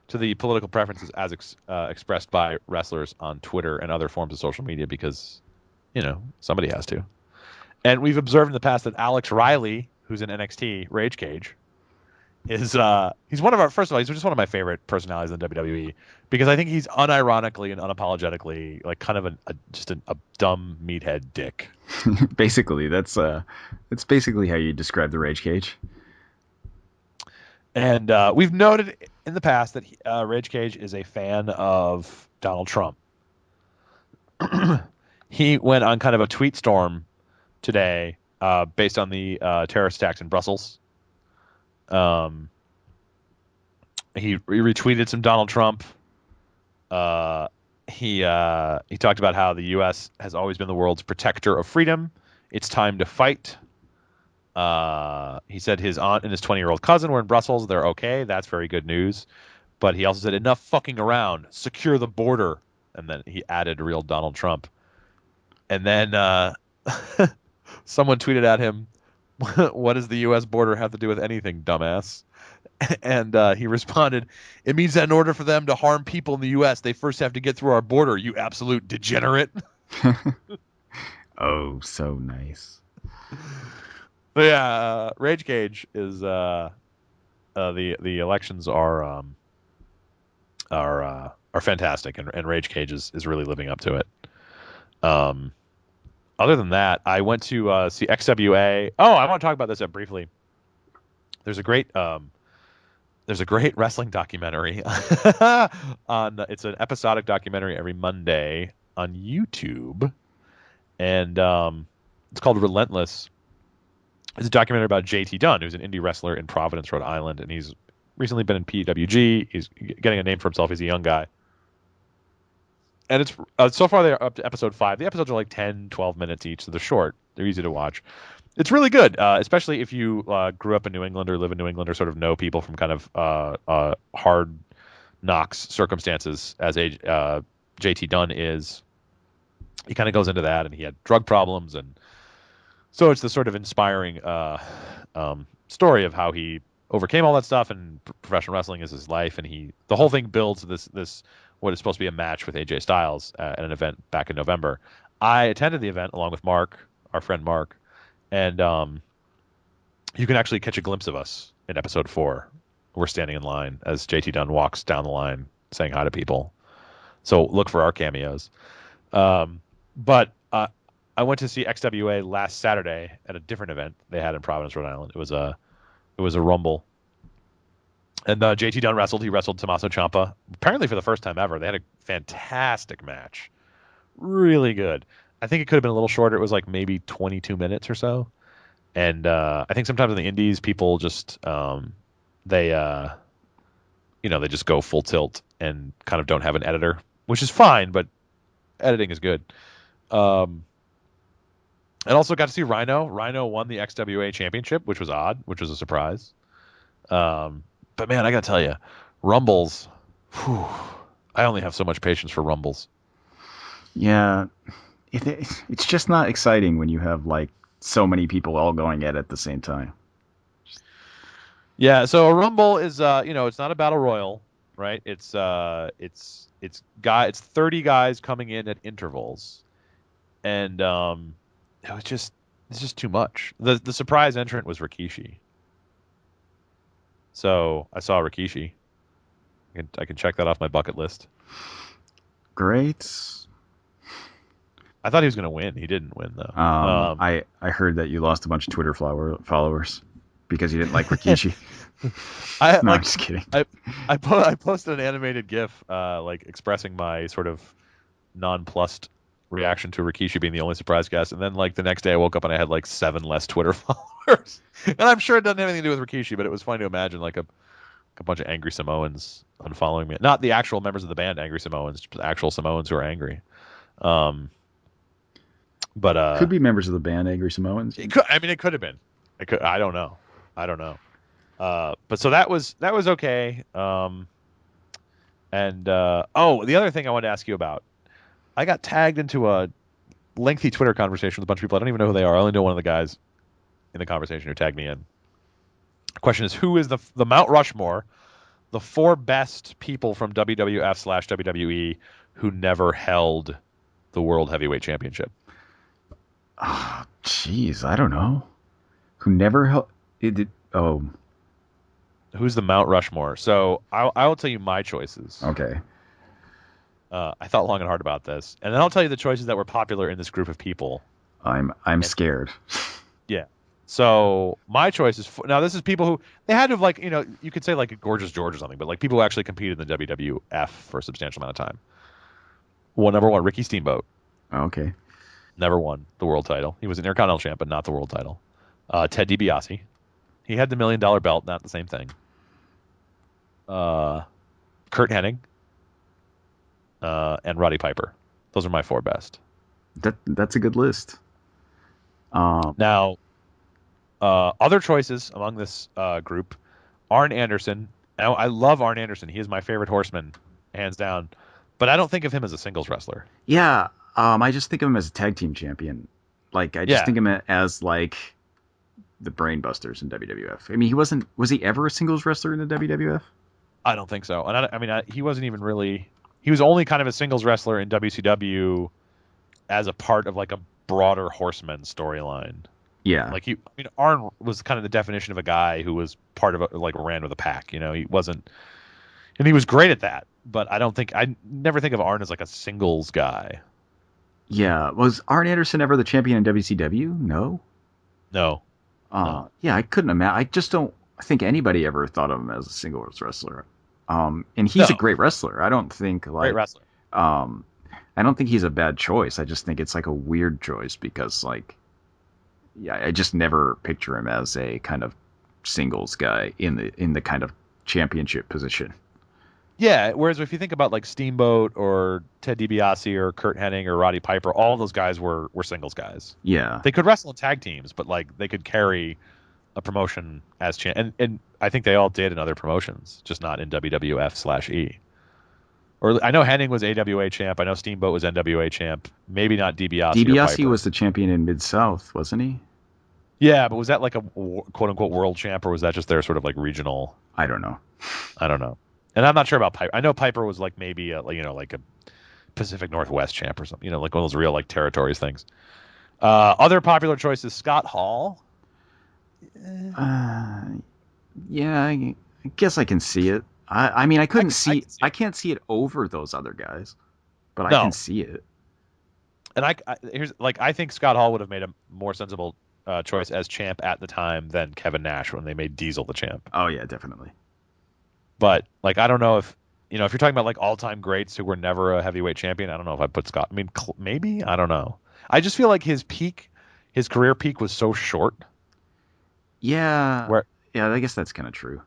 to the political preferences as expressed by wrestlers on Twitter and other forms of social media because, somebody has to. And we've observed in the past that Alex Riley, who's in NXT Rage Cage, is he's one of our first of all he's just one of my favorite personalities in the WWE because I think he's unironically and unapologetically like kind of just a dumb meathead dick. Basically, that's basically how you describe the Rage Cage. And we've noted in the past that Rage Cage is a fan of Donald Trump. He went on kind of a tweet storm today based on the terrorist attacks in Brussels. He retweeted some Donald Trump. He talked about how the U.S. has always been the world's protector of freedom. It's time to fight. He said his aunt and his 20-year-old cousin were in Brussels. They're okay. That's very good news. But he also said, enough fucking around. Secure the border. And then he added real Donald Trump. And then someone tweeted at him, what does the U.S. border have to do with anything, dumbass? And he responded, it means that in order for them to harm people in the U.S., they first have to get through our border, you absolute degenerate. Oh, so nice. But yeah, Rage Cage is the elections are fantastic, and Rage Cage is really living up to it. Other than that, I went to see XWA. Oh, I want to talk about this briefly. There's a great wrestling documentary it's an episodic documentary every Monday on YouTube, and it's called Relentless. It's a documentary about JT Dunn, who's an indie wrestler in Providence, Rhode Island, and he's recently been in PWG. He's getting a name for himself. He's a young guy. And it's so far they're up to episode 5. The episodes are like 10, 12 minutes each, so they're short. They're easy to watch. It's really good, especially if you grew up in New England or live in New England or sort of know people from kind of hard knocks circumstances as JT Dunn is. He kind of goes into that, and he had drug problems, and so it's the sort of inspiring story of how he overcame all that stuff, and professional wrestling is his life, and the whole thing builds this what is supposed to be a match with AJ Styles at an event back in November. I attended the event along with Mark, our friend Mark, and you can actually catch a glimpse of us in episode 4. We're standing in line as JT Dunn walks down the line saying hi to people. So look for our cameos. But I went to see XWA last Saturday at a different event they had in Providence, Rhode Island. It was a Rumble. And JT Dunn wrestled. He wrestled Tommaso Ciampa, apparently for the first time ever. They had a fantastic match. Really good. I think it could have been a little shorter. It was like maybe 22 minutes or so. And I think sometimes in the indies, people just they just go full tilt and kind of don't have an editor, which is fine, but editing is good. And also got to see Rhino. Rhino won the XWA championship, which was odd, which was a surprise. But man, I gotta tell you, Rumbles. Whew, I only have so much patience for Rumbles. Yeah, it's just not exciting when you have like so many people all going at it at the same time. Yeah, so a Rumble is it's not a battle royal, right? It's 30 guys coming in at intervals, and it's just too much. The surprise entrant was Rikishi. So I saw Rikishi. I can check that off my bucket list. Great. I thought he was going to win. He didn't win though. I heard that you lost a bunch of Twitter followers because you didn't like Rikishi. I'm just kidding. I posted an animated GIF like expressing my sort of nonplussed reaction to Rikishi being the only surprise guest, and then like the next day I woke up and I had like 7 less Twitter followers. And I'm sure it doesn't have anything to do with Rikishi, but it was funny to imagine like a bunch of angry Samoans unfollowing me. Not the actual members of the band Angry Samoans, just actual Samoans who are angry. But could be members of the band Angry Samoans. It could have been. I don't know. But so that was okay. The other thing I wanted to ask you about, I got tagged into a lengthy Twitter conversation with a bunch of people. I don't even know who they are. I only know one of the guys in the conversation who tagged me in. The question is, who is the Mount Rushmore, the four best people from WWF/WWE who never held the World Heavyweight Championship? Oh, jeez, I don't know. Who never held it? Oh, Who's the Mount Rushmore? So I will tell you my choices. okay. I thought long and hard about this, and then I'll tell you the choices that were popular in this group of people. I'm And scared. yeah, so my choices now. This is people who they had to have, like, you could say like a Gorgeous George or something, but like people who actually competed in the WWF for a substantial amount of time. Well, number one, Ricky Steamboat Okay. never won the world title. He was an Intercontinental champ, but not the world title. Ted DiBiase, he had the $1 million belt, not the same thing. Kurt Hennig, and Roddy Piper. Those are my four best. That's a good list. Now, other choices among this group, Arn Anderson. Now, I love Arn Anderson. He is my favorite horseman, hands down. But I don't think of him as a singles wrestler. Yeah. I just think of him as a tag team champion. Like I just Yeah, think of him as like the Brainbusters in WWF. I mean, he wasn't. Was he ever a singles wrestler in the WWF? I don't think so. And I mean, he wasn't even really. He was only kind of a singles wrestler in WCW as a part of like a broader Horseman storyline. Yeah. Like I mean, Arn was kind of the definition of a guy who was part of like ran with a pack. He wasn't, and he was great at that. But I never think of Arn as like a singles guy. Yeah. Was Arn Anderson ever the champion in WCW? No. No, no, Yeah, I couldn't imagine. I just don't think anybody ever thought of him as a singles wrestler. And he's a no. great wrestler. I don't think Great like wrestler. um, I don't think he's a bad choice. I just think it's like a weird choice because like, yeah, I just never picture him as a kind of singles guy in the kind of championship position. Yeah. Whereas if you think about like Steamboat or Ted DiBiase or Kurt Hennig or Roddy Piper, all of those guys were singles guys. Yeah, They could wrestle in tag teams, but like they could carry a promotion as champ. And I think they all did in other promotions, just not in WWF/E. Or I know Hennig was AWA champ. I know Steamboat was NWA champ. Maybe not DiBiase or DiBiase Piper. was the champion in Mid South, wasn't he? Yeah, but was that like a quote unquote world champ, or was that just their sort of like regional? I don't know. I don't know. And I'm not sure about Piper. I know Piper was like maybe like a Pacific Northwest champ or something. Like one of those real like territories things. Other popular choices: Scott Hall. Uh, yeah, I guess I can see it. I mean, I couldn't I see. can see I it. can't see it over those other guys, but I can No, see it. and here's like I think Scott Hall would have made a more sensible choice as champ at the time than Kevin Nash when they made Diesel the champ. Oh yeah, definitely. But like I don't know if if you're talking about like all-time greats who were never a heavyweight champion, I don't know if I put Scott. I mean, maybe I don't know. I just feel like his career peak was so short. Yeah, Where yeah. I guess that's kind of true.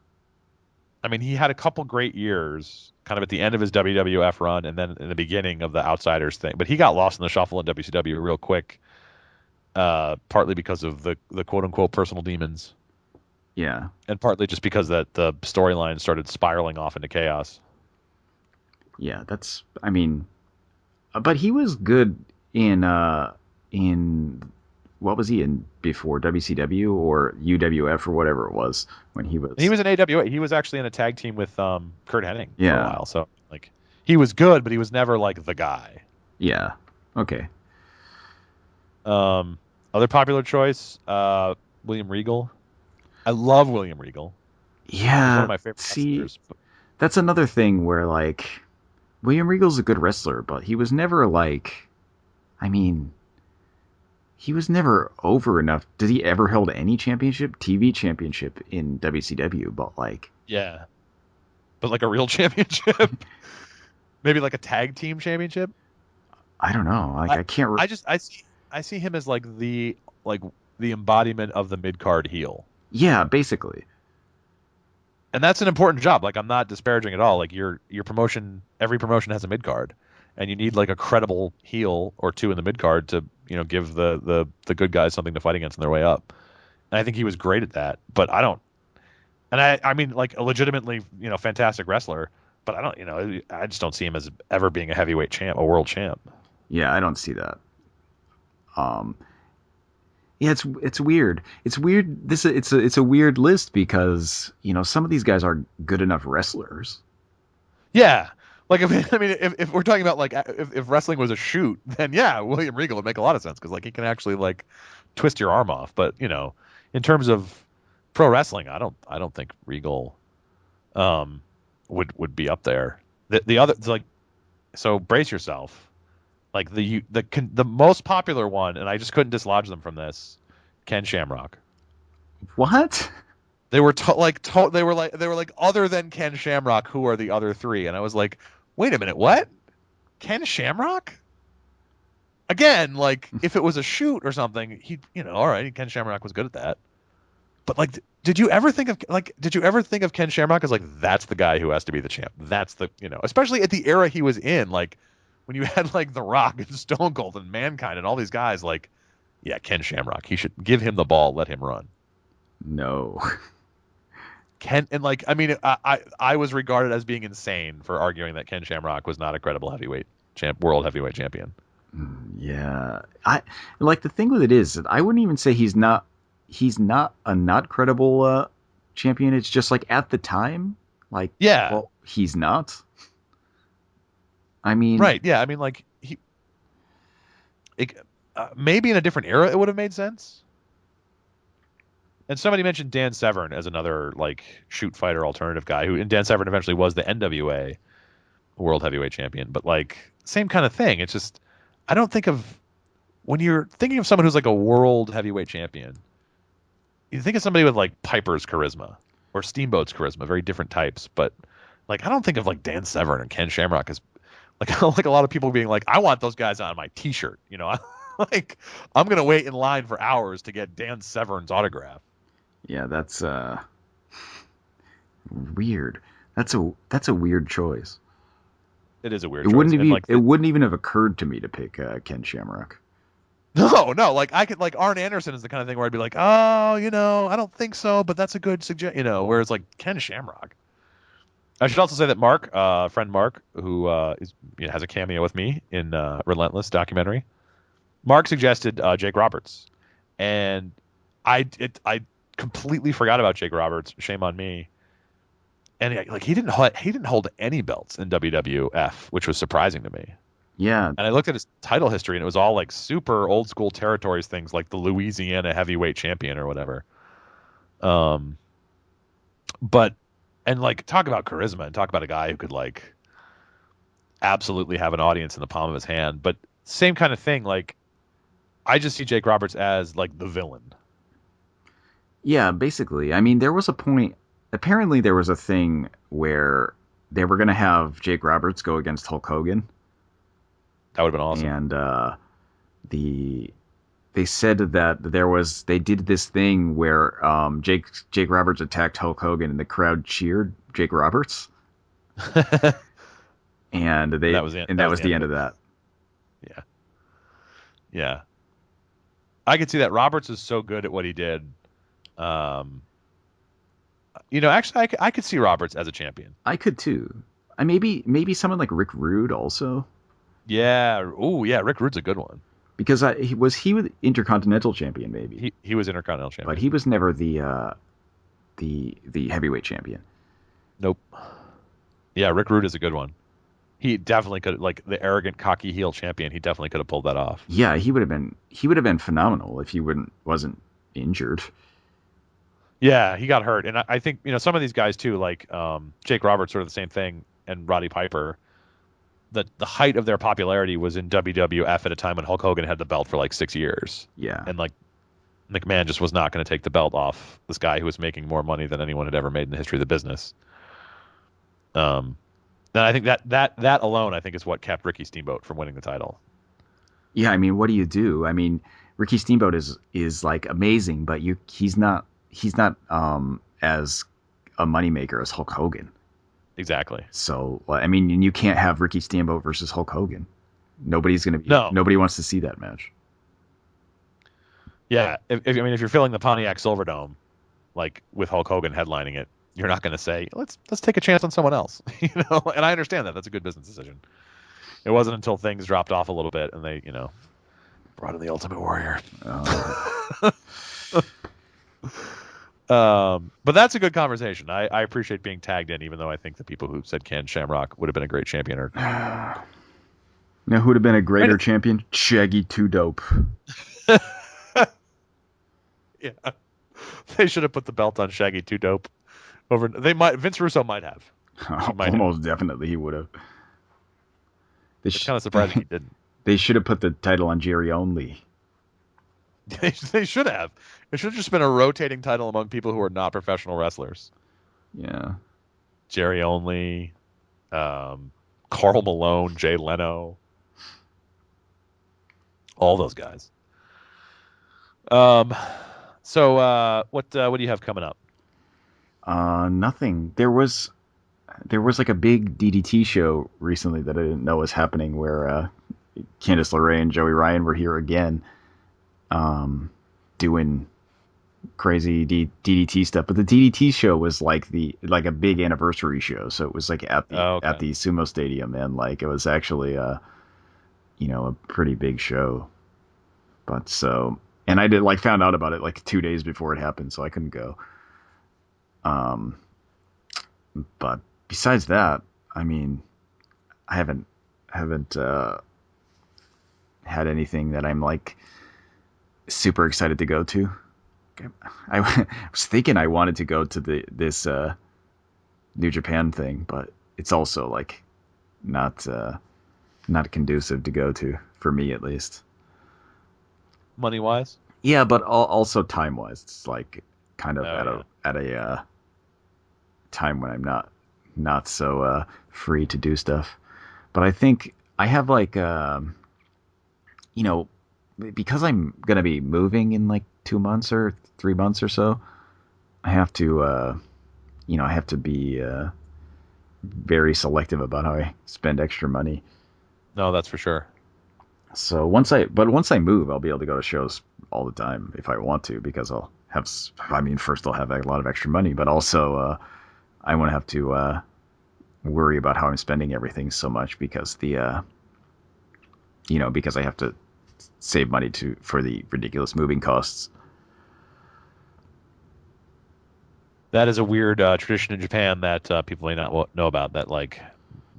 I mean, he had a couple great years, kind of at the end of his WWF run, and then in the beginning of the Outsiders thing. But he got lost in the shuffle in WCW real quick, partly because of the quote unquote personal demons, Yeah, and partly just because that the storyline started spiraling off into chaos. yeah. That's. I mean, but he was good in what was he in before WCW or UWF or whatever it was when he He was. was in AWA. He was actually in a tag team with Kurt Hennig for a Yeah, while. So like he was good, but he was never like the guy. yeah. Okay. Other popular choice, William Regal. I love William Regal. He's one of Yeah. my favorite See, wrestlers. that's another thing where like William Regal's a good wrestler, but he was never like. I mean, he was never over enough. Did he ever hold any championship, TV championship in WCW? But like, Yeah, but like a real championship, maybe like a tag team championship. I don't know. Like, I I can't. I see him as like the embodiment of the mid card heel, Yeah, basically. and that's an important job. Like I'm not disparaging at all. Like your promotion, every promotion has a mid card, and you need like a credible heel or two in the mid card to give the good guys something to fight against on their way up. And I think he was great at that. But I don't. And I mean like a legitimately fantastic wrestler. But I don't I just don't see him as ever being a heavyweight champ, a world champ. Yeah, I don't see that. Um, yeah, it's weird. It's weird. It's a weird list because some of these guys are good enough wrestlers. Yeah. Like if we're talking about like if wrestling was a shoot, then yeah, William Regal would make a lot of sense because like he can actually like twist your arm off. But in terms of pro wrestling, I don't think Regal um would be up there. The other it's like so brace yourself. Like the most popular one, and I just couldn't dislodge them from this. Ken Shamrock. What? They were they were like other than Ken Shamrock, who are the other three? And I was like, wait a minute, what? Ken Shamrock? Again, like if it was a shoot or something, all right, Ken Shamrock was good at that. But like, did you ever think of Ken Shamrock as like that's the guy who has to be the champ? That's especially at the era he was in, like when you had like The Rock and Stone Cold and Mankind and all these guys, like yeah, Ken Shamrock. He should give him the ball, let him run. No. Ken and like I was regarded as being insane for arguing that Ken Shamrock was not a credible world heavyweight champion. Yeah. I like the thing with it is that I wouldn't even say he's not a not credible champion. It's just like at the time, like, Yeah, well, he's not. I mean, right. Yeah, like it, maybe in a different era it would have made sense. And somebody mentioned Dan Severn as another like shoot fighter alternative guy and Dan Severn eventually was the NWA world heavyweight champion, but like same kind of thing. It's just I don't think of when you're thinking of someone who's like a world heavyweight champion, you think of somebody with like Piper's charisma or Steamboat's charisma, very different types. But like I don't think of like Dan Severn and Ken Shamrock as like a lot of people being like, I want those guys on my T-shirt. Like I'm gonna wait in line for hours to get Dan Severn's autograph. yeah, that's weird. That's a weird choice. It is a weird It choice, wouldn't and have like it wouldn't even have occurred to me to pick Ken Shamrock. no, like I could like Arn Anderson is the kind of thing where I'd be like, oh, I don't think so, but that's a good suggestion. Whereas like Ken Shamrock. I should also say that Mark, friend Mark, who has a cameo with me in Relentless documentary. Mark suggested Jake Roberts, and I completely forgot about Jake Roberts. Shame on me. And like he didn't hold any belts in WWF, which was surprising to me. Yeah, And I looked at his title history, and it was all like super old school territories things, like the Louisiana heavyweight champion or whatever. Um, but and like talk about charisma and talk about a guy who could like absolutely have an audience in the palm of his hand. But same kind of thing. Like I just see Jake Roberts as like the villain. yeah. Basically, I mean, there was a point. Apparently, there was a thing where they were gonna have Jake Roberts go against Hulk Hogan, That would have been awesome. and the they said that they did this thing where Jake Roberts attacked Hulk Hogan and the crowd cheered Jake Roberts, and And that was it. That that was was the end the of end it. of that. Yeah, yeah. I could see that. Roberts is so good at what he did. Um, actually, I could see Roberts as a champion. I could too. I maybe someone like Rick Rude also, Yeah. Oh, yeah. Rick Rude's a good one. because he was Intercontinental Champion maybe, He was Intercontinental but champion. he was never the heavyweight champion. Nope. Yeah, Rick Rude is a good one. He definitely could, like the arrogant, cocky heel champion. He definitely could have pulled that off. Yeah, he would have been phenomenal if he wouldn't wasn't injured. Yeah, he got hurt, and I think some of these guys too, like Jake Roberts, sort of the same thing, and Roddy Piper. The height of their popularity was in WWF at a time when Hulk Hogan had the belt for like 6 years, Yeah. and like McMahon just was not going to take the belt off this guy who was making more money than anyone had ever made in the history of the business. Um, and I think that alone, I think, is what kept Ricky Steamboat from winning the title. Yeah, I mean, what do you do? I mean, Ricky Steamboat is like amazing, but he's not as a moneymaker as Hulk Hogan. Exactly. So, I mean, you can't have Ricky Steamboat versus Hulk Hogan. No. Nobody wants to see that match. Yeah. If you're filling the Pontiac Silverdome, like with Hulk Hogan headlining it, you're not going to say let's take a chance on someone else, And I understand that that's a good business decision. It wasn't until things dropped off a little bit and they Brought in the Ultimate Warrior. Uh, But that's a good conversation. I appreciate being tagged in, even though I think the people who said Ken Shamrock would have been a great champion. Or now, who'd have been a right? greater champion? Shaggy Two Dope. Yeah, they should have put the belt on Shaggy Too Dope. Over they might Vince Russo might have. He might have. Almost definitely he would have. They, It's sh- kind of surprising he didn't. they should have put the title on Jerry only. They should have. It should have just been a rotating title among people who are not professional wrestlers. Yeah. Jerry Only, Carl Malone, Jay Leno, all those guys. Um, what do you have coming up? Nothing. There was like a big DDT show recently that I didn't know was happening where Candice LeRae and Joey Ryan were here again, doing crazy DDT stuff. But the DDT show was like a big anniversary show, so it was like at the Oh, at okay. the sumo stadium, and like it was actually a pretty big show. But so and I did like found out about it like 2 days before it happened, so I couldn't go. Um, but besides that, I mean, I haven't had anything that I'm like super excited to go to. I was thinking I wanted to go to this New Japan thing, but it's also like not not conducive to go to for me at least. Money wise? Yeah, but also time wise, it's like kind of Oh at yeah. a time when I'm not so free to do stuff. But I think I have like you know because I'm gonna be moving in like 2 months or 3 months or so. I have to I have to be very selective about how I spend extra money. No, that's for sure. So once I move, I'll be able to go to shows all the time if I want to because I'll have. I mean, first I'll have a lot of extra money, but also I won't have to worry about how I'm spending everything so much because because I have to save money for the ridiculous moving costs. That is a weird tradition in Japan that people may not know about. That like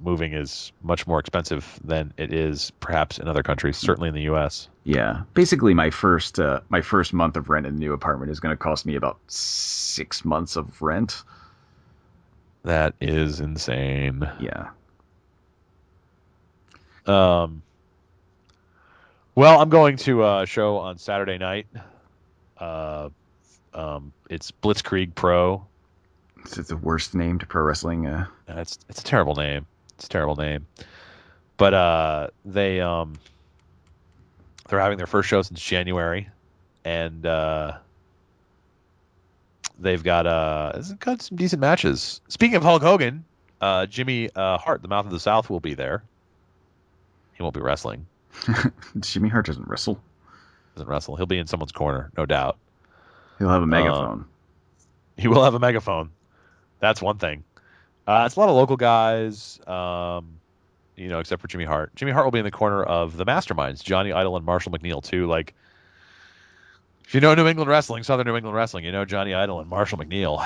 moving is much more expensive than it is perhaps in other countries. Certainly in the U.S. Yeah, basically my first month of rent in the new apartment is going to cost me about 6 months of rent. That is insane. Yeah. Um, well, I'm going to a show on Saturday night. Uh, it's Blitzkrieg Pro. It's the worst name to pro wrestling. It's a terrible name. It's a terrible name. But they're having their first show since January, and they've got some decent matches. Speaking of Hulk Hogan, Jimmy Hart, the Mouth of the South, will be there. He won't be wrestling. Jimmy Hart doesn't wrestle. Doesn't wrestle. He'll be in someone's corner, no doubt. He'll have a Um, megaphone. he will have a megaphone. That's one thing. It's a lot of local guys, except for Jimmy Hart. Jimmy Hart will be in the corner of the masterminds, Johnny Idol and Marshall McNeil, too. Like, if you know New England wrestling, Southern New England wrestling, you know Johnny Idol and Marshall McNeil.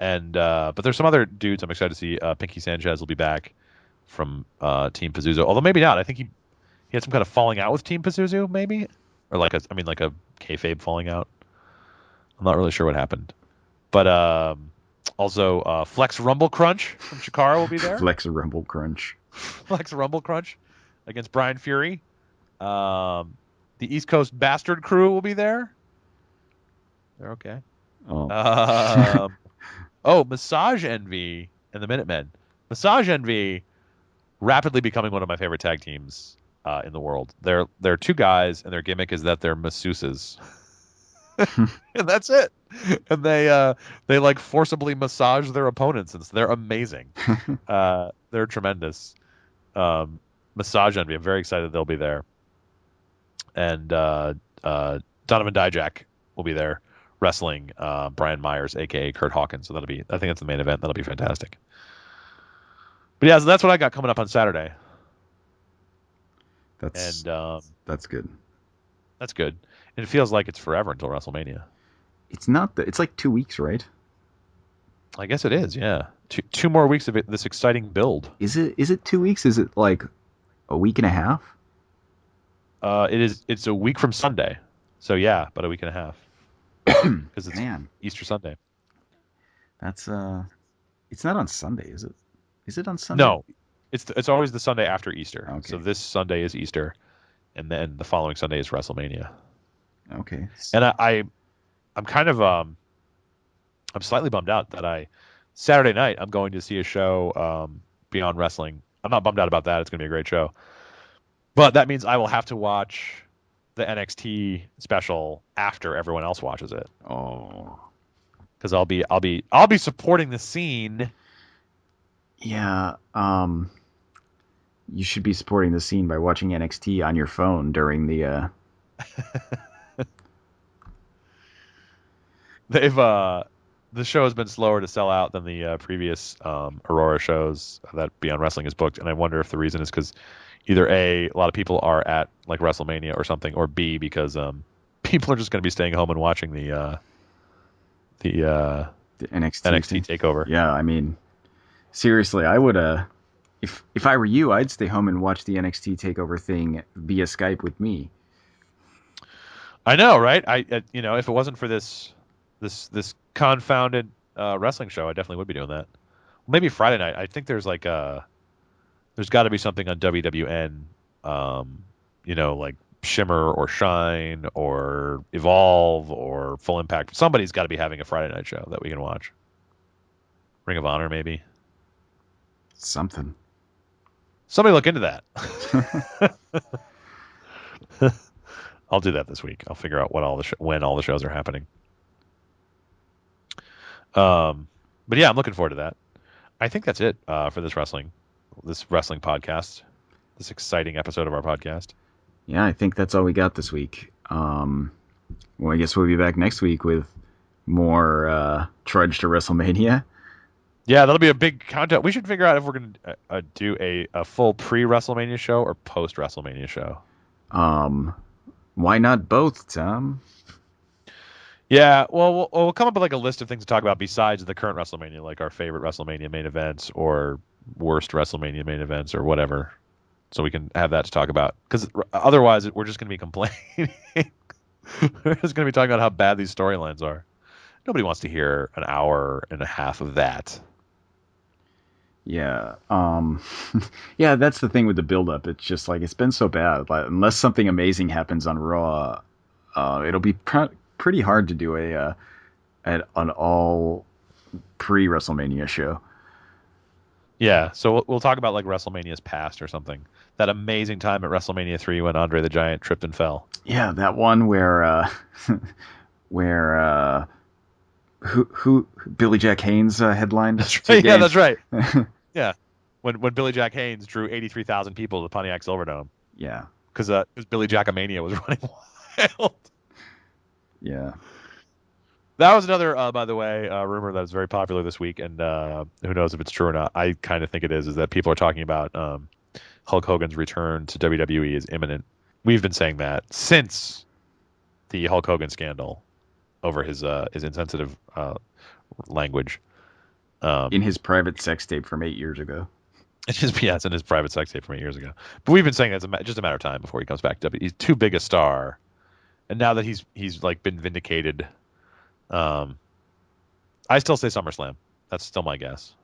But there's some other dudes I'm excited to see. Pinky Sanchez will be back from Team Pazuzu, although maybe not. I think he had some kind of falling out with Team Pazuzu, maybe, or like a kayfabe falling out. I'm not really sure what happened, but also Flex Rumble Crunch from Chikara will be there. Flex Rumble Crunch. Flex Rumble Crunch against Brian Fury. The East Coast Bastard Crew will be there. They're okay. Oh. Massage Envy and the Minutemen. Massage Envy rapidly becoming one of my favorite tag teams in the world. They're two guys, and their gimmick is that they're masseuses, and that's it. And they like forcibly massage their opponents, and they're amazing. They're tremendous. Massage Envy. I'm very excited they'll be there. And Donovan Dijak will be there wrestling Brian Myers, aka Kurt Hawkins. So I think that's the main event. That'll be fantastic. But yeah, so that's what I got coming up on Saturday. That's and that's good. that's good. And it feels like it's forever until WrestleMania. It's not the. It's like 2 weeks, right? I guess it is. Yeah, two more weeks of this exciting build. Is it? Is it 2 weeks? Is it like a week and a half? It is. It's a week from Sunday. So yeah, about a week and a half because it's Man, Easter Sunday. that's It's not on Sunday, is it? Is it on Sunday? No, it's always the Sunday after Easter. So Okay. this Sunday is Easter, and then the following Sunday is WrestleMania. Okay. And I'm kind of I'm slightly bummed out that I Saturday night I'm going to see a show Beyond Wrestling. I'm not bummed out about that. It's going to be a great show. But that means I will have to watch the NXT special after everyone else watches it Oh. because I'll be supporting the scene. Yeah. You should be supporting the scene by watching NXT on your phone during the. They've the show has been slower to sell out than the previous Aurora shows that Beyond Wrestling has booked, and I wonder if the reason is because either a lot of people are at like WrestleMania or something, or B because people are just going to be staying home and watching the The NXT NXT thing. takeover. Yeah. I mean, seriously, I would. If I were you, I'd stay home and watch the NXT Takeover thing via Skype with me. I know, right? If it wasn't for this confounded wrestling show, I definitely would be doing that. Maybe Friday night. I think there's got to be something on WWN, like Shimmer or Shine or Evolve or Full Impact. Somebody's got to be having a Friday night show that we can watch. Ring of Honor, maybe. Something. Somebody look into that. I'll do that this week. I'll figure out when all the shows are happening. But yeah, I'm looking forward to that. I think that's it for this wrestling podcast, this exciting episode of our podcast. Yeah, I think that's all we got this week. Well, I guess we'll be back next week with more Trudge to WrestleMania. Yeah, that'll be a big content. We should figure out if we're going to do a full pre-WrestleMania show or post-WrestleMania show. Why not both, Tom? Yeah, well, we'll come up with like a list of things to talk about besides the current WrestleMania, like our favorite WrestleMania main events or worst WrestleMania main events or whatever. So we can have that to talk about. Because otherwise, we're just going to be complaining. We're just going to be talking about how bad these storylines are. Nobody wants to hear an hour and a half of that. Yeah. Yeah, that's the thing with the build-up. It's just like it's been so bad. Like, unless something amazing happens on Raw, it'll be pretty hard to do an all pre-WrestleMania show. Yeah, so we'll talk about like WrestleMania's past or something. That amazing time at WrestleMania 3 when Andre the Giant tripped and fell. Yeah, that one where where who Billy Jack Haynes headlined That's two right. Yeah, that's games. right. Yeah, when Billy Jack Haynes drew 83,000 people to the Pontiac Silverdome Yeah, because Billy Jackamania was running wild. yeah. That was another, by the way, rumor that was very popular this week, and who knows if it's true or not. I kind of think it is. Is that people are talking about Hulk Hogan's return to WWE is imminent. We've been saying that since the Hulk Hogan scandal over his insensitive language. In his private sex tape from 8 years ago. It's just it's in his private sex tape from 8 years ago. But we've been saying that's just a matter of time before he comes back to WWE. He's too big a star, and now that he's like been vindicated, I still say SummerSlam. That's still my guess.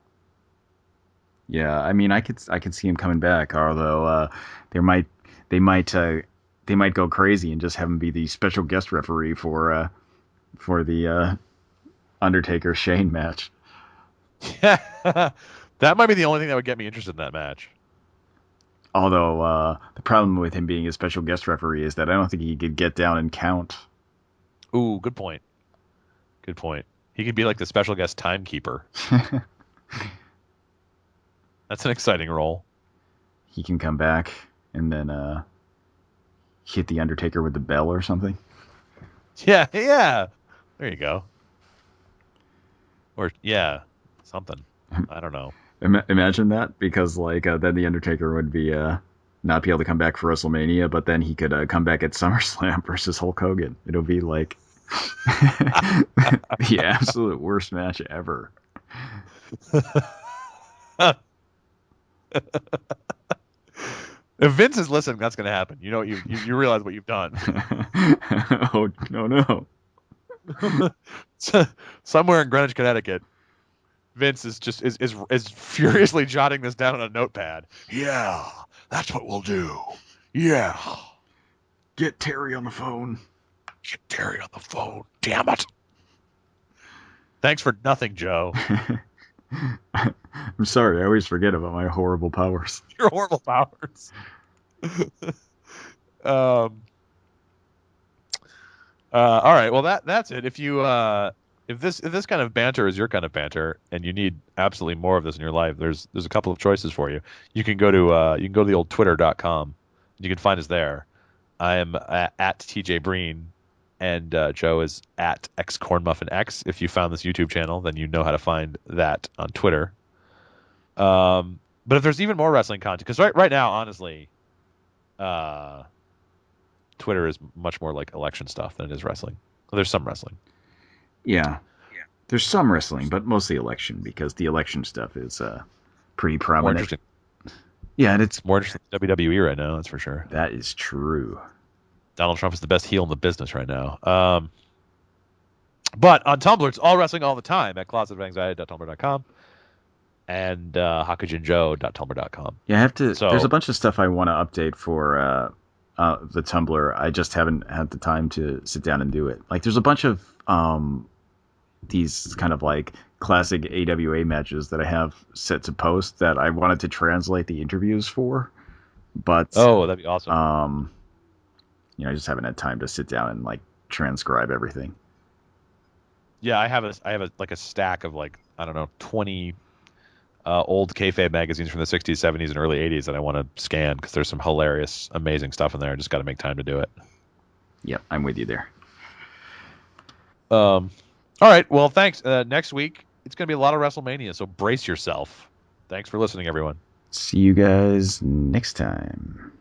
Yeah, I mean, I could see him coming back, although there might they might they might go crazy and just have him be the special guest referee for the Undertaker Shane match. Yeah, that might be the only thing that would get me interested in that match. Although the problem with him being a special guest referee is that I don't think he could get down and count. Ooh, good point. Good point. He could be like the special guest timekeeper. That's an exciting role. He can come back and then hit the Undertaker with the bell or something. Yeah, yeah. There you go. Or yeah, something. I don't know. Imagine that, because like then the Undertaker would be not be able to come back for WrestleMania, but then he could come back at SummerSlam versus Hulk Hogan. It'll be like the absolute worst match ever. If Vince is listening, that's going to happen. You know, you realize what you've done. Oh no no! Somewhere in Greenwich, Connecticut, Vince is furiously jotting this down on a notepad. Yeah, that's what we'll do. Yeah, Get Terry on the phone. get Terry on the phone. Damn it. Thanks for nothing, Joe. I'm sorry, I always forget about my horrible powers. Your horrible powers. um. All right. Well, that's it. If this kind of banter is your kind of banter, and you need absolutely more of this in your life, there's a couple of choices for you. You can go to the old Twitter.com. You can find us there. I am at TJ Breen, and Joe is at xcornmuffinx. If you found this YouTube channel, then you know how to find that on Twitter. But if there's even more wrestling content, because right now, honestly, uh, Twitter is much more like election stuff than it is wrestling. Well, there's some wrestling. Yeah, there's some wrestling, but mostly election because the election stuff is pretty More prominent. interesting. Yeah, and it's More interesting than WWE right now, that's for sure. that is true. Donald Trump is the best heel in the business right now. But on Tumblr, it's all wrestling all the time at closetofanxiety.tumblr.com and hakujinjoe.tumblr.com. Yeah, I have to. There's a So, bunch of stuff I want to update for the Tumblr. I just haven't had the time to sit down and do it. Like, there's a bunch of these kind of like classic AWA matches that I have set to post that I wanted to translate the interviews for, but that'd be awesome. I just haven't had time to sit down and like transcribe everything. Yeah, I have like a stack of like, I don't know, 20 old kayfabe magazines from the 60s, 70s, and early 80s that I want to scan because there's some hilarious, amazing stuff in there. I just got to make time to do it. Yep, I'm with you there. All right. Well, thanks. Next week, it's going to be a lot of WrestleMania, so brace yourself. Thanks for listening, everyone. See you guys next time.